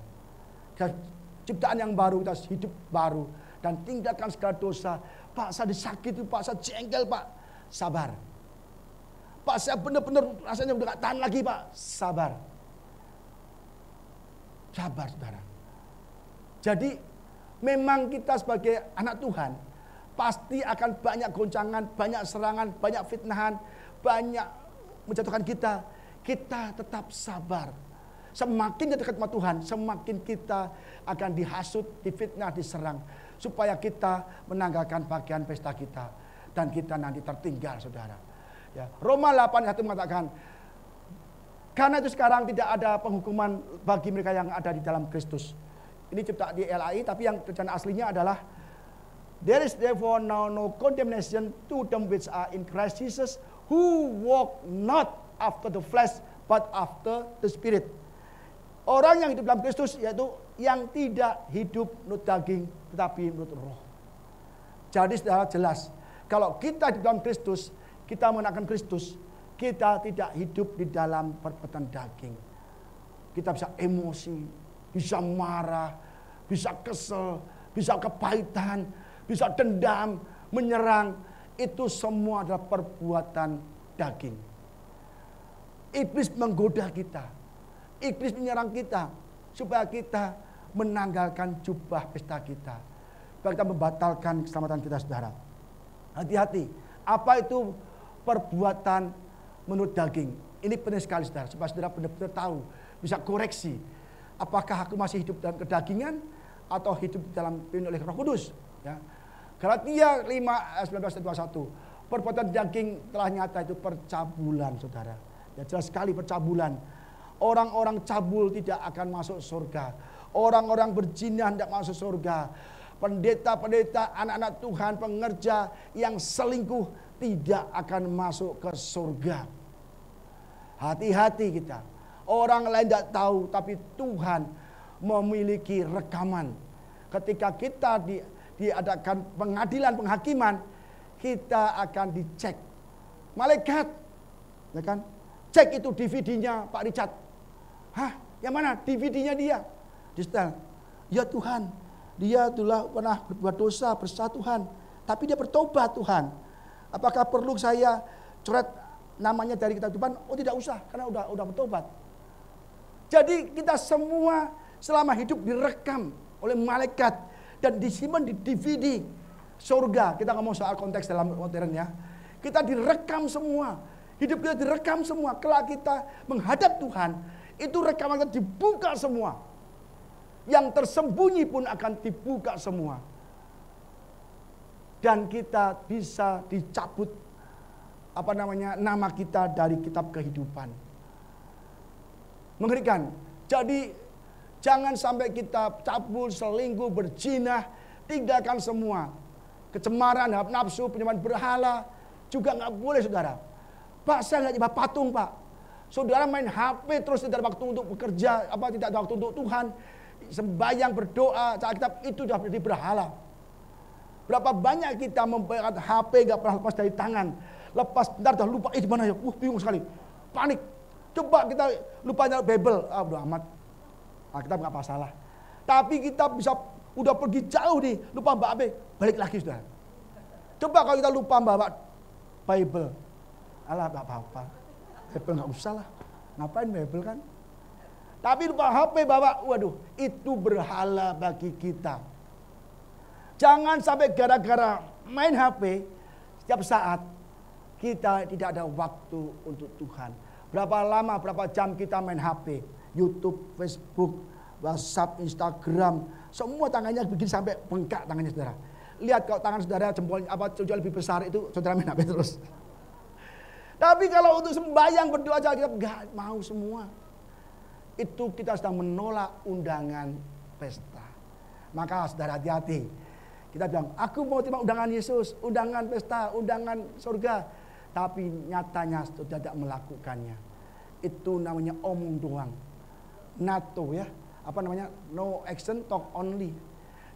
Ciptaan yang baru, kita hidup baru, dan tinggalkan segala dosa. Pak, saya disakiti, Pak, saya jengkel, Pak. Sabar. Pak, saya benar-benar rasanya udah gak tahan lagi, Pak. Sabar. Sabar, saudara. Jadi, memang kita sebagai anak Tuhan, pasti akan banyak goncangan, banyak serangan, banyak fitnahan, banyak menjatuhkan kita. Kita tetap sabar. Semakin dekat sama Tuhan, semakin kita akan dihasut, difitnah, diserang. Supaya kita menanggalkan pakaian pesta kita. Dan kita nanti tertinggal, saudara. Ya, Roma 8:1 mengatakan, karena itu sekarang tidak ada penghukuman bagi mereka yang ada di dalam Kristus. Ini cipta di LAI, tapi yang tulisan aslinya adalah, there is therefore now no condemnation to them which are in Christ Jesus, who walk not after the flesh, but after the Spirit. Orang yang hidup dalam Kristus, yaitu yang tidak hidup menurut daging, tetapi menurut roh. Jadi saudara jelas, kalau kita hidup dalam Kristus, kita mengenakan Kristus, kita tidak hidup di dalam perbuatan daging. Kita bisa emosi, bisa marah, bisa kesel, bisa kepahitan, bisa dendam, menyerang. Itu semua adalah perbuatan daging. Iblis menggoda kita. Iblis menyerang kita supaya kita menanggalkan jubah pesta kita. Supaya kita membatalkan keselamatan kita, saudara. Hati-hati. Apa itu perbuatan menurut daging? Ini penting sekali, saudara. Supaya saudara benar-benar tahu, bisa koreksi. Apakah aku masih hidup dalam kedagingan atau hidup dalam pimpin oleh Roh Kudus? Ya. Galatia 5:19-21. Perbuatan daging telah nyata itu percabulan, saudara. Ya, jelas sekali percabulan. Orang-orang cabul tidak akan masuk surga. Orang-orang berzina tidak masuk surga. Pendeta-pendeta, anak-anak Tuhan, pengerja yang selingkuh tidak akan masuk ke surga. Hati-hati kita. Orang lain tidak tahu, tapi Tuhan memiliki rekaman. Ketika kita diadakan pengadilan, penghakiman, kita akan dicek. Malaikat, ya kan? Cek itu DVD-nya Pak Richard. Hah? Yang mana? DVD-nya dia. Di setel. Ya Tuhan, dia telah pernah berbuat dosa, bersalah Tuhan. Tapi dia bertobat, Tuhan. Apakah perlu saya coret namanya dari kitab kehidupan? Oh, tidak usah, karena udah bertobat. Jadi kita semua selama hidup direkam oleh malaikat dan disimpan di DVD surga. Kita ngomong soal konteks dalam modern, ya. Kita direkam semua. Hidup kita direkam semua. Kelak kita menghadap Tuhan, itu rekaman kita dibuka semua. Yang tersembunyi pun akan dibuka semua. Dan kita bisa dicabut nama kita dari kitab kehidupan. Mengerikan. Jadi jangan sampai kita cabul, selingkuh, berzina, tinggalkan semua. Kecemaran, nafsu, penyembahan berhala juga nggak boleh, saudara. Pak, saya nggak nyembah patung, Pak. Saudara main HP terus, tidak ada waktu untuk bekerja, tidak ada waktu untuk Tuhan. Sembahyang, berdoa, cari kitab, itu sudah menjadi berhala. Berapa banyak kita mempegang HP nggak pernah lepas dari tangan. Lepas bentar udah lupa, di mana ya? Bingung sekali. Panik. Coba kita lupa nyari Bible. Udah amat. Kita nggak masalah. Tapi kita bisa udah pergi jauh nih, lupa Mbak Abe, balik lagi sudah. Coba kalau kita lupa bawa Bible. Alah, nggak apa-apa. Bible nggak usah lah. Ngapain Bible kan? Tapi lupa HP bawa, waduh, itu berhala bagi kita. Jangan sampai gara-gara main HP, setiap saat kita tidak ada waktu untuk Tuhan. Berapa lama, berapa jam kita main HP, YouTube, Facebook, WhatsApp, Instagram, semua tangannya bikin sampai bengkak tangannya saudara. Lihat kalau tangan saudara jempol lebih besar itu saudara main HP terus. Tapi kalau untuk sembahyang berdoa aja kita nggak mau semua. Itu kita sedang menolak undangan pesta. Maka saudara hati-hati. Kita bilang, aku mau terima undangan Yesus, undangan pesta, undangan surga. Tapi nyatanya sudah tidak melakukannya. Itu namanya omong doang. NATO ya. Apa namanya? No action, talk only.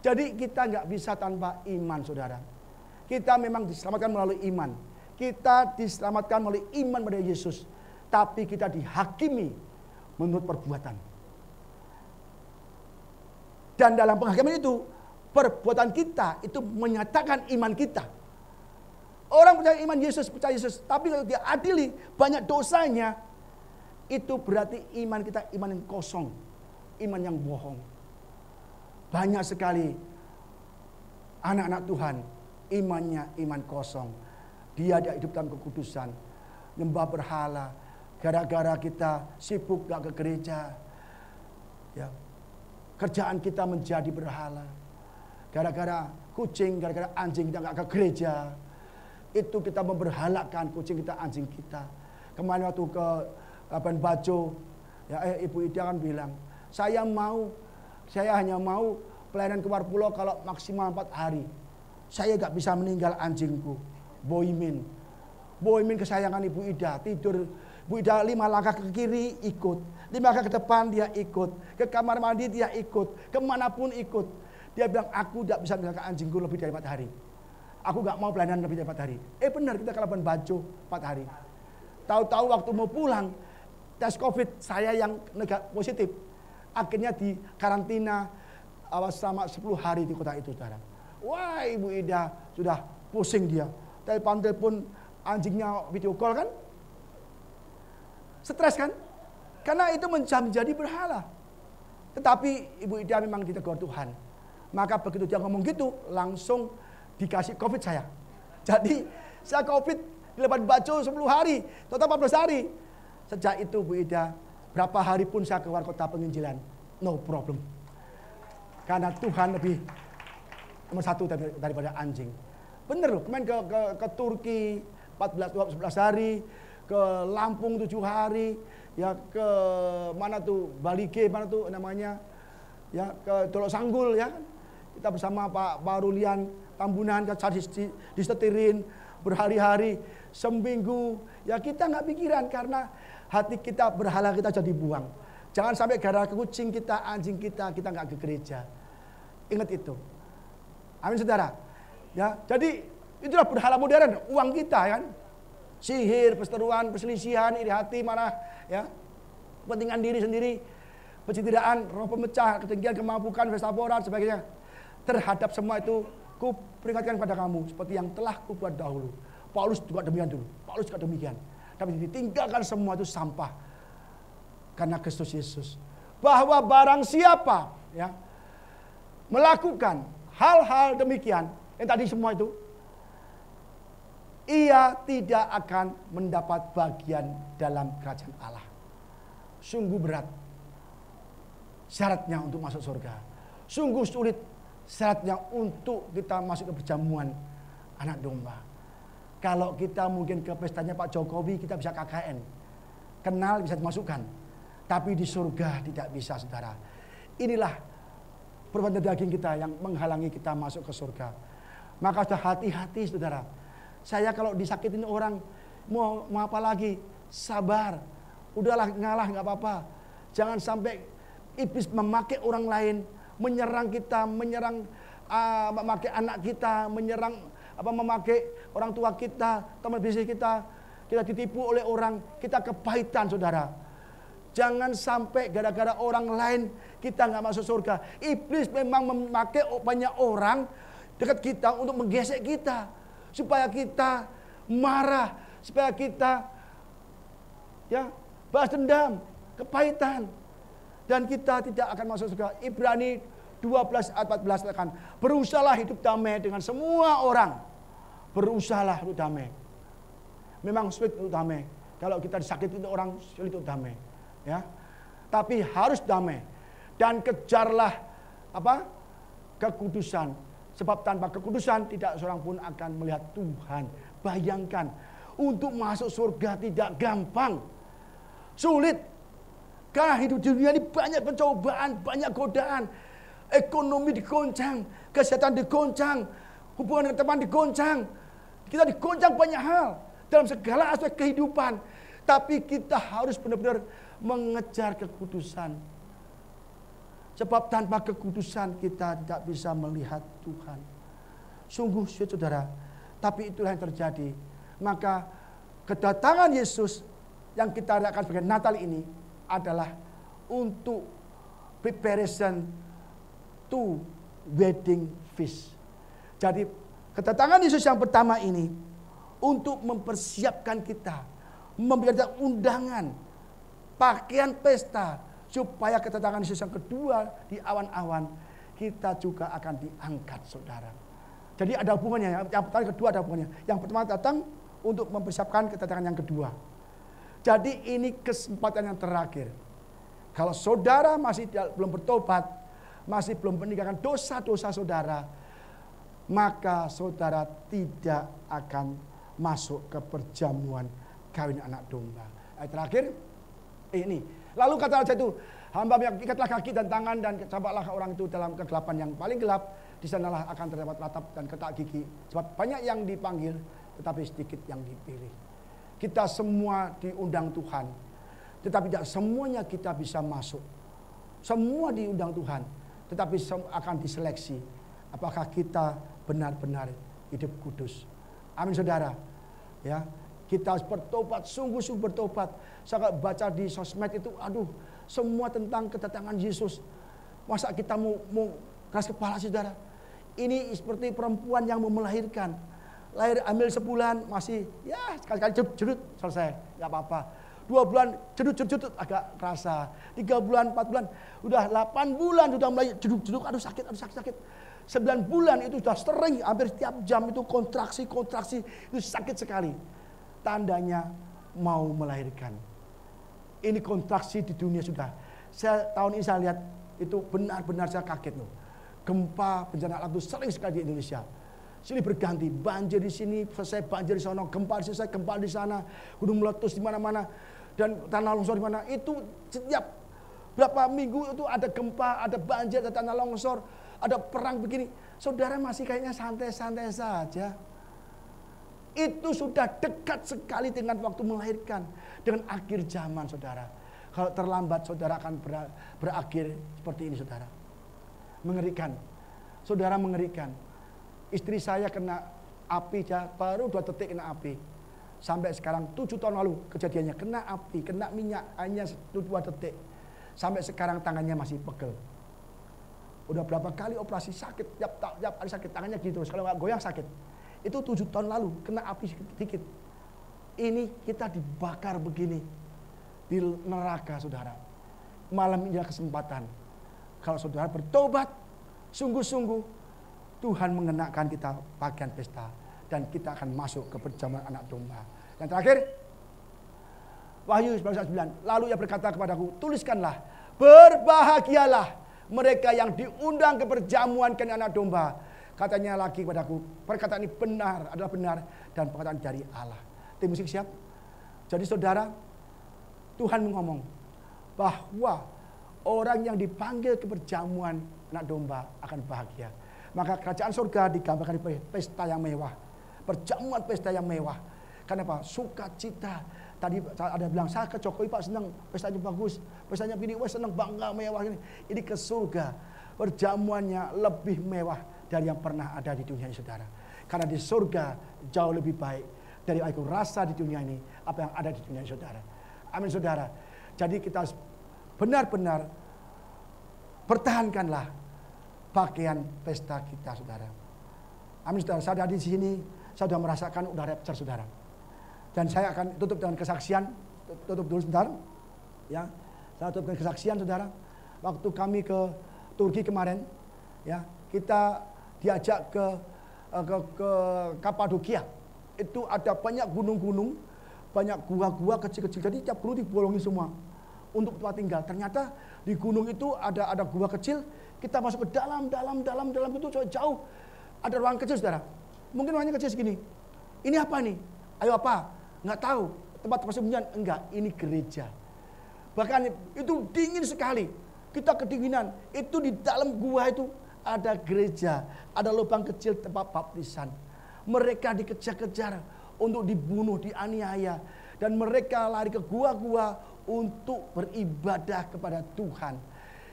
Jadi kita nggak bisa tanpa iman saudara. Kita memang diselamatkan melalui iman. Kita diselamatkan melalui iman pada Yesus. Tapi kita dihakimi menurut perbuatan. Dan dalam penghakiman itu, perbuatan kita itu menyatakan iman kita. Orang percaya iman Yesus, percaya Yesus. Tapi kalau dia adili banyak dosanya, itu berarti iman kita iman yang kosong. Iman yang bohong. Banyak sekali anak-anak Tuhan, imannya iman kosong. Dia tidak hidup dalam kekudusan, nyembah berhala, gara-gara kita sibuk gak ke gereja, ya, kerjaan kita menjadi berhala, gara-gara kucing, gara-gara anjing kita gak ke gereja, itu kita memberhalakan kucing kita, anjing kita. Kemarin waktu ke Labuan Bajo, ya, Ibu Ida kan bilang, saya hanya mau pelayanan keluar pulau kalau maksimal 4 hari. Saya gak bisa meninggal anjingku. Boimin kesayangan Ibu Ida, tidur Bu Ida 5 langkah ke kiri ikut, 5 langkah ke depan dia ikut, ke kamar mandi dia ikut, kemanapun ikut. Dia bilang, aku tidak bisa meninggalkan anjingku lebih dari 4 hari. Aku gak mau pelayanan lebih dari 4 hari. Benar, kita ke Labuan Bajo 4 hari. Tahu-tahu waktu mau pulang, tes COVID saya yang positif. Akhirnya di karantina selama 10 hari di kota itu saudara. Wah, Ibu Ida sudah pusing dia. Telepon anjingnya video call kan. Stres kan. Karena itu menjadi berhala. Tetapi Ibu Ida memang ditegur Tuhan. Maka begitu dia ngomong gitu, langsung dikasih COVID saya. Jadi saya COVID di Labuan Bajo 10 hari, total 14 hari. Sejak itu Bu Ida, berapa hari pun saya keluar kota penginjilan, no problem. Karena Tuhan lebih nomor 1 daripada anjing. Bener loh, kemarin ke Turki 11 hari, ke Lampung 7 hari, ya ke mana tuh Balige, mana tuh namanya, ya ke Dolok Sanggul ya. Kita bersama Pak Rulian Tambunan, disetirin berhari-hari, seminggu. Ya kita nggak pikiran karena hati kita berhala kita jadi buang. Jangan sampai gara-gara kucing kita, anjing kita nggak ke gereja. Ingat itu. Amin saudara. Ya, jadi itulah berhala modern, uang kita kan. Sihir, perseteruan, perselisihan, iri hati, marah, ya. Kepentingan diri sendiri, pencitraan, roh pemecah, ketinggian, kemampukan, pesta-pora, sebagainya. Terhadap semua itu, ku peringatkan pada kamu seperti yang telah ku buat dahulu. Paulus juga demikian dulu. Paulus juga demikian. Tapi ditinggalkan semua itu sampah. Karena Kristus Yesus. Bahwa barang siapa ya melakukan hal-hal demikian, yang tadi semua itu, ia tidak akan mendapat bagian dalam kerajaan Allah. Sungguh berat syaratnya untuk masuk surga. Sungguh sulit syaratnya untuk kita masuk ke perjamuan anak domba. Kalau kita mungkin ke pestanya Pak Jokowi, kita bisa KKN. Kenal bisa dimasukkan. Tapi di surga tidak bisa, saudara. Inilah perbuatan daging kita yang menghalangi kita masuk ke surga. Maka sudah hati-hati saudara. Saya kalau disakitin orang, mau apa lagi? Sabar. Udahlah ngalah gak apa-apa. Jangan sampai iblis memakai orang lain, menyerang kita, memakai anak kita, memakai orang tua kita, teman bisnis kita ditipu oleh orang, kita kepahitan saudara. Jangan sampai gara-gara orang lain kita gak masuk surga. Iblis memang memakai banyak orang dekat kita untuk menggesek kita. Supaya kita marah. Supaya kita ya balas dendam. Kepahitan. Dan kita tidak akan masuk surga. Ibrani 12 ayat 14 katakan, berusahalah hidup damai dengan semua orang. Berusahalah hidup damai. Memang sulit untuk damai. Kalau kita disakiti orang, sulit untuk damai. Ya. Tapi harus damai. Dan kejarlah apa? Kekudusan. Sebab tanpa kekudusan tidak seorang pun akan melihat Tuhan. Bayangkan, untuk masuk surga tidak gampang. Sulit. Karena hidup di dunia ini banyak pencobaan, banyak godaan. Ekonomi digoncang, kesehatan digoncang, hubungan dengan teman digoncang. Kita digoncang banyak hal dalam segala aspek kehidupan. Tapi kita harus benar-benar mengejar kekudusan. Sebab tanpa kekudusan kita tidak bisa melihat Tuhan. Sungguh saudara, tapi itulah yang terjadi. Maka kedatangan Yesus yang kita rayakan sebagai Natal ini adalah untuk preparation to wedding feast. Jadi kedatangan Yesus yang pertama ini untuk mempersiapkan kita, memberikan undangan, pakaian pesta, supaya kedatangan Yesus yang kedua di awan-awan kita juga akan diangkat, saudara. Jadi ada hubungannya. Yang pertama, kedua ada hubungannya. Yang pertama datang untuk mempersiapkan kedatangan yang kedua. Jadi ini kesempatan yang terakhir. Kalau saudara masih belum bertobat, masih belum meninggalkan dosa-dosa saudara, maka saudara tidak akan masuk ke perjamuan kawin anak domba. Ayat terakhir ini. Lalu kata raja itu, hamba yang ikatlah kaki dan tangan dan campaklah orang itu dalam kegelapan yang paling gelap. Di sanalah akan terdapat ratap dan ketak gigi. Sebab banyak yang dipanggil, tetapi sedikit yang dipilih. Kita semua diundang Tuhan, tetapi tidak semuanya kita bisa masuk. Semua diundang Tuhan, tetapi akan diseleksi. Apakah kita benar-benar hidup kudus? Amin, saudara. Ya. Kita harus bertobat, sungguh-sungguh bertobat. Saya baca di sosmed itu, aduh, semua tentang kedatangan Yesus. Masa kita mau keras kepala, saudara? Ini seperti perempuan yang mau melahirkan. Lahir hamil sebulan, masih ya sekali-kali jedut, selesai, nggak apa-apa. 2 bulan jedut, agak kerasa. 3 bulan, 4 bulan, udah 8 bulan sudah mulai jeduk, aduh sakit. 9 bulan itu sudah sering, hampir setiap jam itu kontraksi, itu sakit sekali. Tandanya mau melahirkan. Ini kontraksi di dunia sudah. Tahun ini saya lihat itu benar-benar saya kaget loh. Gempa, bencana alam itu sering sekali di Indonesia. Sini berganti, banjir di sini, selesai banjir di sana, gempa di selesai, gempa di sana, gunung meletus di mana-mana, dan tanah longsor di mana. Itu setiap berapa minggu itu ada gempa, ada banjir, ada tanah longsor, ada perang begini. Saudara masih kayaknya santai-santai saja. Itu sudah dekat sekali dengan waktu melahirkan. Dengan akhir zaman, saudara. Kalau terlambat, saudara akan berakhir seperti ini, saudara. Mengerikan. Saudara, mengerikan. Istri saya kena api, baru 2 detik kena api. Sampai sekarang 7 tahun lalu kejadiannya. Kena api, kena minyak, hanya 2 detik. Sampai sekarang tangannya masih pegel. Udah berapa kali operasi sakit, tiap hari sakit. Tangannya gitu terus, kalau nggak goyang sakit. Itu 7 tahun lalu, kena api sedikit. Ini kita dibakar begini. Di neraka, saudara. Malam ini adalah kesempatan. Kalau saudara bertobat, sungguh-sungguh, Tuhan mengenakan kita pakaian pesta. Dan kita akan masuk ke perjamuan anak domba. Yang terakhir, Wahyu 19:9. Lalu ia berkata kepadaku, tuliskanlah, berbahagialah mereka yang diundang ke perjamuan kawin anak domba. Katanya lagi kepadaku, perkataan ini adalah benar dan perkataan dari Allah. Tim musik siap? Jadi saudara, Tuhan ngomong bahwa orang yang dipanggil ke perjamuan anak domba akan bahagia. Maka kerajaan surga digambarkan di pesta yang mewah. Perjamuan pesta yang mewah. Kenapa? Sukacita. Tadi ada bilang, saya ke Jokowi Pak senang, pestanya bagus. Pestanya begini, wah senang, bangga, mewah ini. Ini ke surga. Perjamuannya lebih mewah dari yang pernah ada di dunia ini, saudara. Karena di surga jauh lebih baik dari aku rasa di dunia ini, apa yang ada di dunia ini, saudara. Amin, saudara. Jadi kita harus benar-benar pertahankanlah pakaian pesta kita, saudara. Amin, saudara. Saya ada di sini, saya sudah merasakan udah rapture, saudara. Dan saya akan tutup dengan kesaksian. Tutup dulu sebentar. Ya, saya tutup dengan kesaksian, saudara. Waktu kami ke Turki kemarin, ya, kita diajak ke Kapadokia. Itu ada banyak gunung-gunung, banyak gua-gua kecil-kecil. Jadi tiap gunung dibolongin semua. untuk tempat tinggal. Ternyata di gunung itu ada gua kecil, kita masuk ke dalam itu jauh. Ada ruang kecil, saudara. Mungkin ruangnya kecil segini. Ini apa nih? Ayo apa? Nggak tahu. Tempat persembunyian? Enggak, ini gereja. Bahkan itu dingin sekali. Kita kedinginan. Itu di dalam gua itu ada gereja. Ada lubang kecil tempat baptisan. Mereka dikejar-kejar untuk dibunuh, dianiaya. Dan mereka lari ke gua-gua untuk beribadah kepada Tuhan.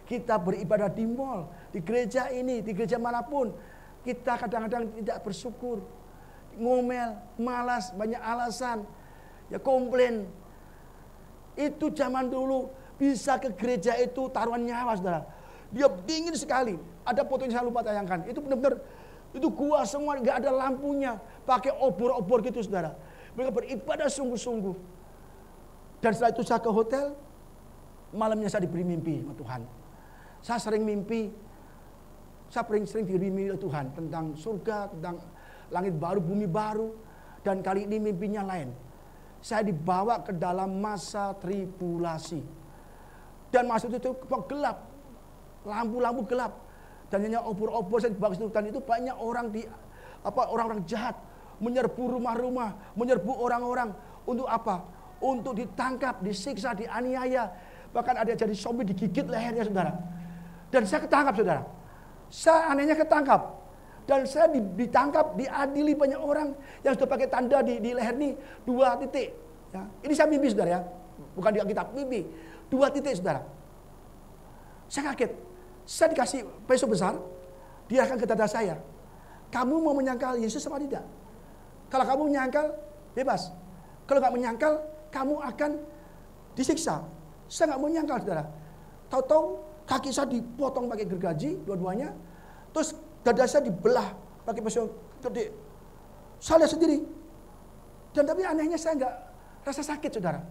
Kita beribadah di mall, di gereja ini, di gereja manapun. Kita kadang-kadang tidak bersyukur. Ngomel, malas, banyak alasan. Ya komplain. Itu zaman dulu bisa ke gereja itu taruhan nyawa, saudara. Dia dingin sekali. Ada fotonya saya lupa tayangkan. Itu benar-benar, itu gua semua nggak ada lampunya. Pakai obor-obor gitu, saudara. Mereka beribadah sungguh-sungguh. Dan setelah itu saya ke hotel. Malamnya saya diberi mimpi sama Tuhan. Saya sering mimpi. Saya sering diberi mimpi oleh Tuhan. Tentang surga, tentang langit baru, bumi baru. Dan kali ini mimpinya lain. Saya dibawa ke dalam masa tribulasi. Dan masa itu gelap. Lampu-lampu gelap. Dan hanya obor-obor saya dibawa ke situ. Dan itu banyak orang orang-orang jahat. Menyerbu rumah-rumah. Menyerbu orang-orang. Untuk apa? Untuk ditangkap, disiksa, dianiaya. Bahkan ada jadi zombie digigit lehernya, saudara. Dan saya ketangkap, saudara. Saya anehnya ketangkap. Dan saya ditangkap, diadili banyak orang yang sudah pakai tanda di leher ini 2 titik. Ya. Ini saya mimpi, saudara ya. Bukan di Alkitab, mimpi. 2 titik, saudara. Saya kaget. Saya dikasih peso besar. Dia akan ke dada saya. Kamu mau menyangkal Yesus apa tidak? Kalau kamu menyangkal, bebas. Kalau nggak menyangkal, kamu akan disiksa. Saya nggak mau menyangkal, saudara. Tahu-tahu kaki saya dipotong pakai gergaji, dua-duanya. Terus dada saya dibelah pakai pisau gede. Saya lihat sendiri. Dan tapi anehnya saya nggak rasa sakit, saudara.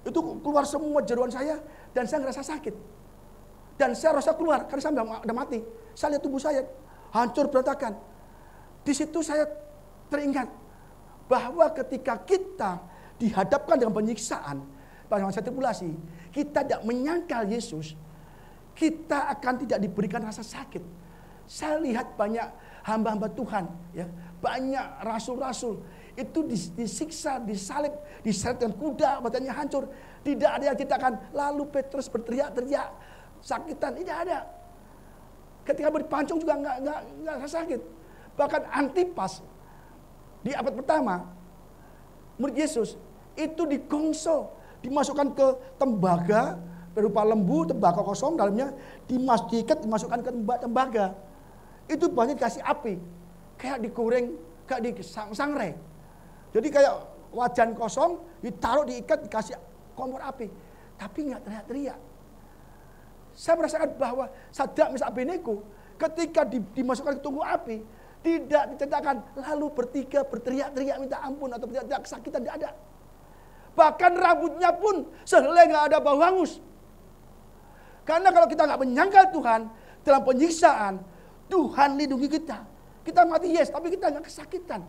Itu keluar semua jeruan saya dan saya ngerasa sakit. Dan saya rasa keluar karena saya udah mati. Saya lihat tubuh saya hancur berantakan. Di situ saya teringat bahwa ketika kita dihadapkan dengan penyiksaan pada masa tribulasi, kita tidak menyangkal Yesus, kita akan tidak diberikan rasa sakit. Saya lihat banyak hamba-hamba Tuhan, ya, banyak rasul-rasul itu disiksa, disalib, diseret dengan kuda, badannya hancur. Tidak ada yang ceritakan. Lalu Petrus berteriak-teriak, sakitan, tidak ada. Ketika berpancung juga nggak rasa sakit. Bahkan Antipas di abad pertama, murid Yesus itu digongso, dimasukkan ke tembaga berupa lembu, tembaga kosong dalamnya dimasukkan ke tembaga. Itu banyak dikasih api, kayak digoreng, kayak disangrai. Jadi kayak wajan kosong ditaruh, diikat, dikasih kompor api, tapi nggak teriak-teriak. Saya merasakan bahwa Sadrak, Mesak, Abednego ketika dimasukkan ke tungku api tidak diceritakan lalu bertiga berteriak-teriak minta ampun atau berteriak kesakitan, tidak ada. Bahkan rambutnya pun sehelai nggak ada bau hangus. Karena kalau kita nggak menyangkal Tuhan dalam penyiksaan, Tuhan lindungi kita. Kita mati yes, tapi kita nggak kesakitan.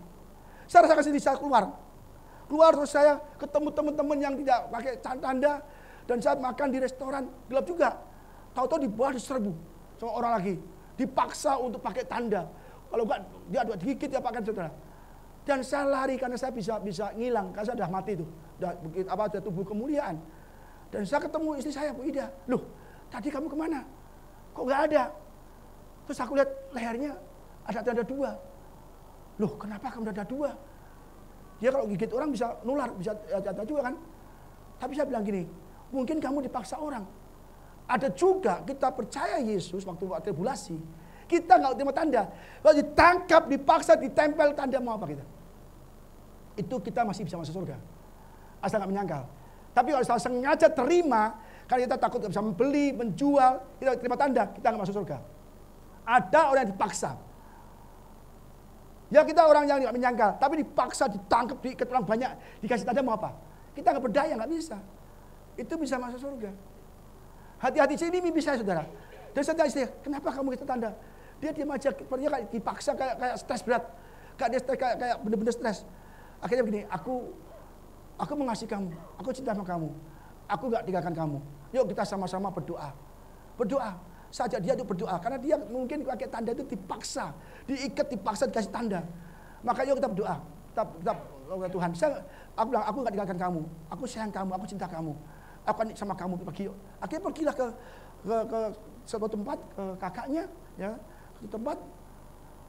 Saya rasakan sendiri, saya keluar terus saya ketemu teman-teman yang tidak pakai tanda, dan saya makan di restoran gelap juga. Tahu-tahu di bawah diserbu sama orang lagi, dipaksa untuk pakai tanda. Kalau enggak dia ada digigit ya pakai, saudara. Dan saya lari karena saya bisa ngilang karena saya sudah mati itu, sudah tubuh kemuliaan. Dan saya ketemu istri saya, Bu Ida. Loh, tadi kamu kemana? Kok nggak ada? Terus aku lihat lehernya ada tanda 2. Loh, kenapa kamu ada 2? Dia kalau gigit orang bisa nular, bisa ada juga kan? Tapi saya bilang gini, mungkin kamu dipaksa orang. Ada juga kita percaya Yesus waktu tribulasi, kita nggak terima tanda. Kalau ditangkap, dipaksa, ditempel tanda, mau apa kita? Itu kita masih bisa masuk surga. Asal nggak menyangkal. Tapi kalau sengaja terima, karena kita takut bisa membeli, menjual, kita terima tanda, kita nggak masuk surga. Ada orang yang dipaksa. Ya kita orang yang nggak menyangkal, tapi dipaksa, ditangkap, diikat orang banyak, dikasih tanda mau apa? Kita nggak berdaya, nggak bisa. Itu bisa masuk surga. Hati-hati, ini mimpi saya, saudara. Dan saya tanya istri, kenapa kamu kasih tanda? Dia diam aja, sepertinya kayak dipaksa, kayak stres berat, kayak bener-bener stres. Akhirnya begini, aku mengasihi kamu, aku cinta sama kamu. Aku nggak tinggalkan kamu. Yuk kita sama-sama berdoa. Berdoa. Saja dia itu berdoa. Karena dia mungkin pakai tanda itu dipaksa. Diikat, dipaksa, dikasih tanda. Maka yuk kita berdoa. Kita Tuhan, aku bilang, aku nggak tinggalkan kamu. Aku sayang kamu, aku cinta kamu. Aku akan sama kamu pergi. Akhirnya pergilah ke sebuah tempat, ke kakaknya, ya, ke tempat.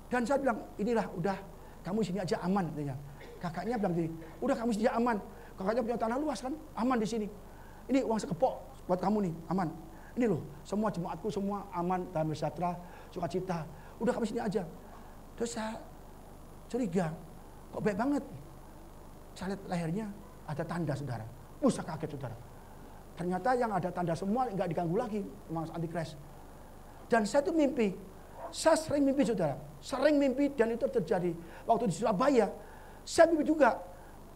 Dan saya bilang, inilah udah, kamu sini aja aman. Katanya. Kakaknya bilang gini, udah kamu sini aja aman. Kakaknya punya tanah luas kan, aman di sini. Ini uang sekepok buat kamu nih, aman. Ini loh, semua jemaatku semua aman, damai sejahtera, sukacita. Udah kamu sini aja. Terus saya curiga, kok baik banget. Saya lihat lehernya ada tanda, saudara. Saya kaget, saudara. Ternyata yang ada tanda semua nggak diganggu lagi, memang antikris. Dan saya tuh mimpi. Saya sering mimpi, saudara. Sering mimpi dan itu terjadi. Waktu di Surabaya, saya mimpi juga.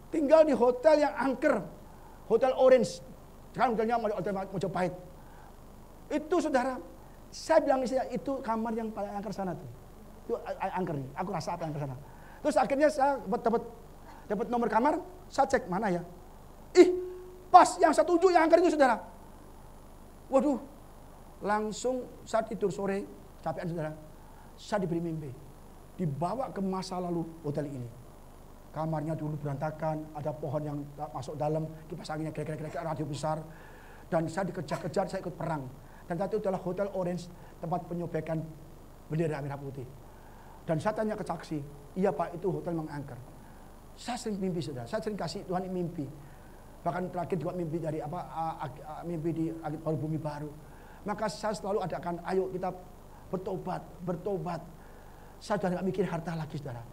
Tinggal di hotel yang angker. Hotel Orange. Sekarang hotelnya Hotel Mojopahit. Itu, saudara, saya bilang itu kamar yang paling angker sana tuh. Itu angker nih. Aku rasa apa angker sana. Terus akhirnya saya dapat nomor kamar, saya cek mana ya. Pas yang 107 yang angker itu, saudara. Waduh. Langsung saya tidur sore, capean, saudara. Saya diberi mimpi. Dibawa ke masa lalu hotel ini. Kamarnya dulu berantakan, ada pohon yang masuk dalam, kipas anginnya kira-kira radio besar. Dan saya dikejar-kejar, saya ikut perang. Dan itu adalah Hotel Orange, tempat penyobekan bendera merah putih. Dan saya tanya ke saksi, iya Pak, itu hotel memang angker. Saya sering mimpi, saudara. Saya sering kasih Tuhan mimpi. Bahkan terakhir juga mimpi dari mimpi di baru bumi baru. Maka saya selalu adakan, ayo kita bertobat. Saya sudah tidak mikir harta lagi, saudara.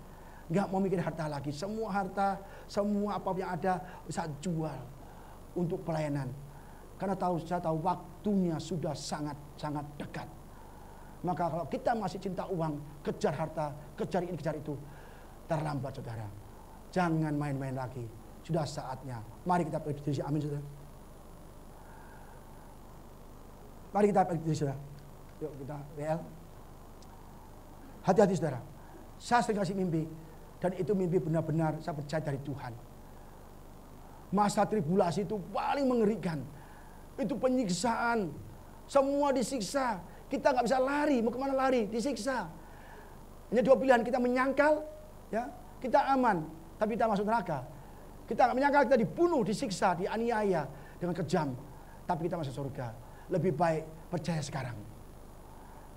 Nggak mau mikir harta lagi. Semua harta, semua apa yang ada bisa jual untuk pelayanan. Karena saya tahu waktunya sudah sangat dekat. Maka kalau kita masih cinta uang, kejar harta, kejar ini, kejar itu, terlambat, saudara. Jangan main-main lagi. Sudah saatnya. Mari kita berdiri, amin, saudara. Mari kita berdiri, saudara. Yuk kita WL. Hati-hati, saudara. Saya sering kasih mimpi. Dan itu mimpi benar-benar saya percaya dari Tuhan. Masa tribulasi itu paling mengerikan. Itu penyiksaan. Semua disiksa. Kita nggak bisa lari. Mau kemana lari? Disiksa. Hanya dua pilihan. Kita menyangkal. Ya, kita aman. Tapi kita masuk neraka. Kita nggak menyangkal, kita dibunuh, disiksa, dianiaya dengan kejam. Tapi kita masuk surga. Lebih baik percaya sekarang.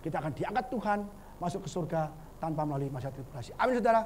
Kita akan diangkat Tuhan masuk ke surga tanpa melalui masa tribulasi. Amin, saudara.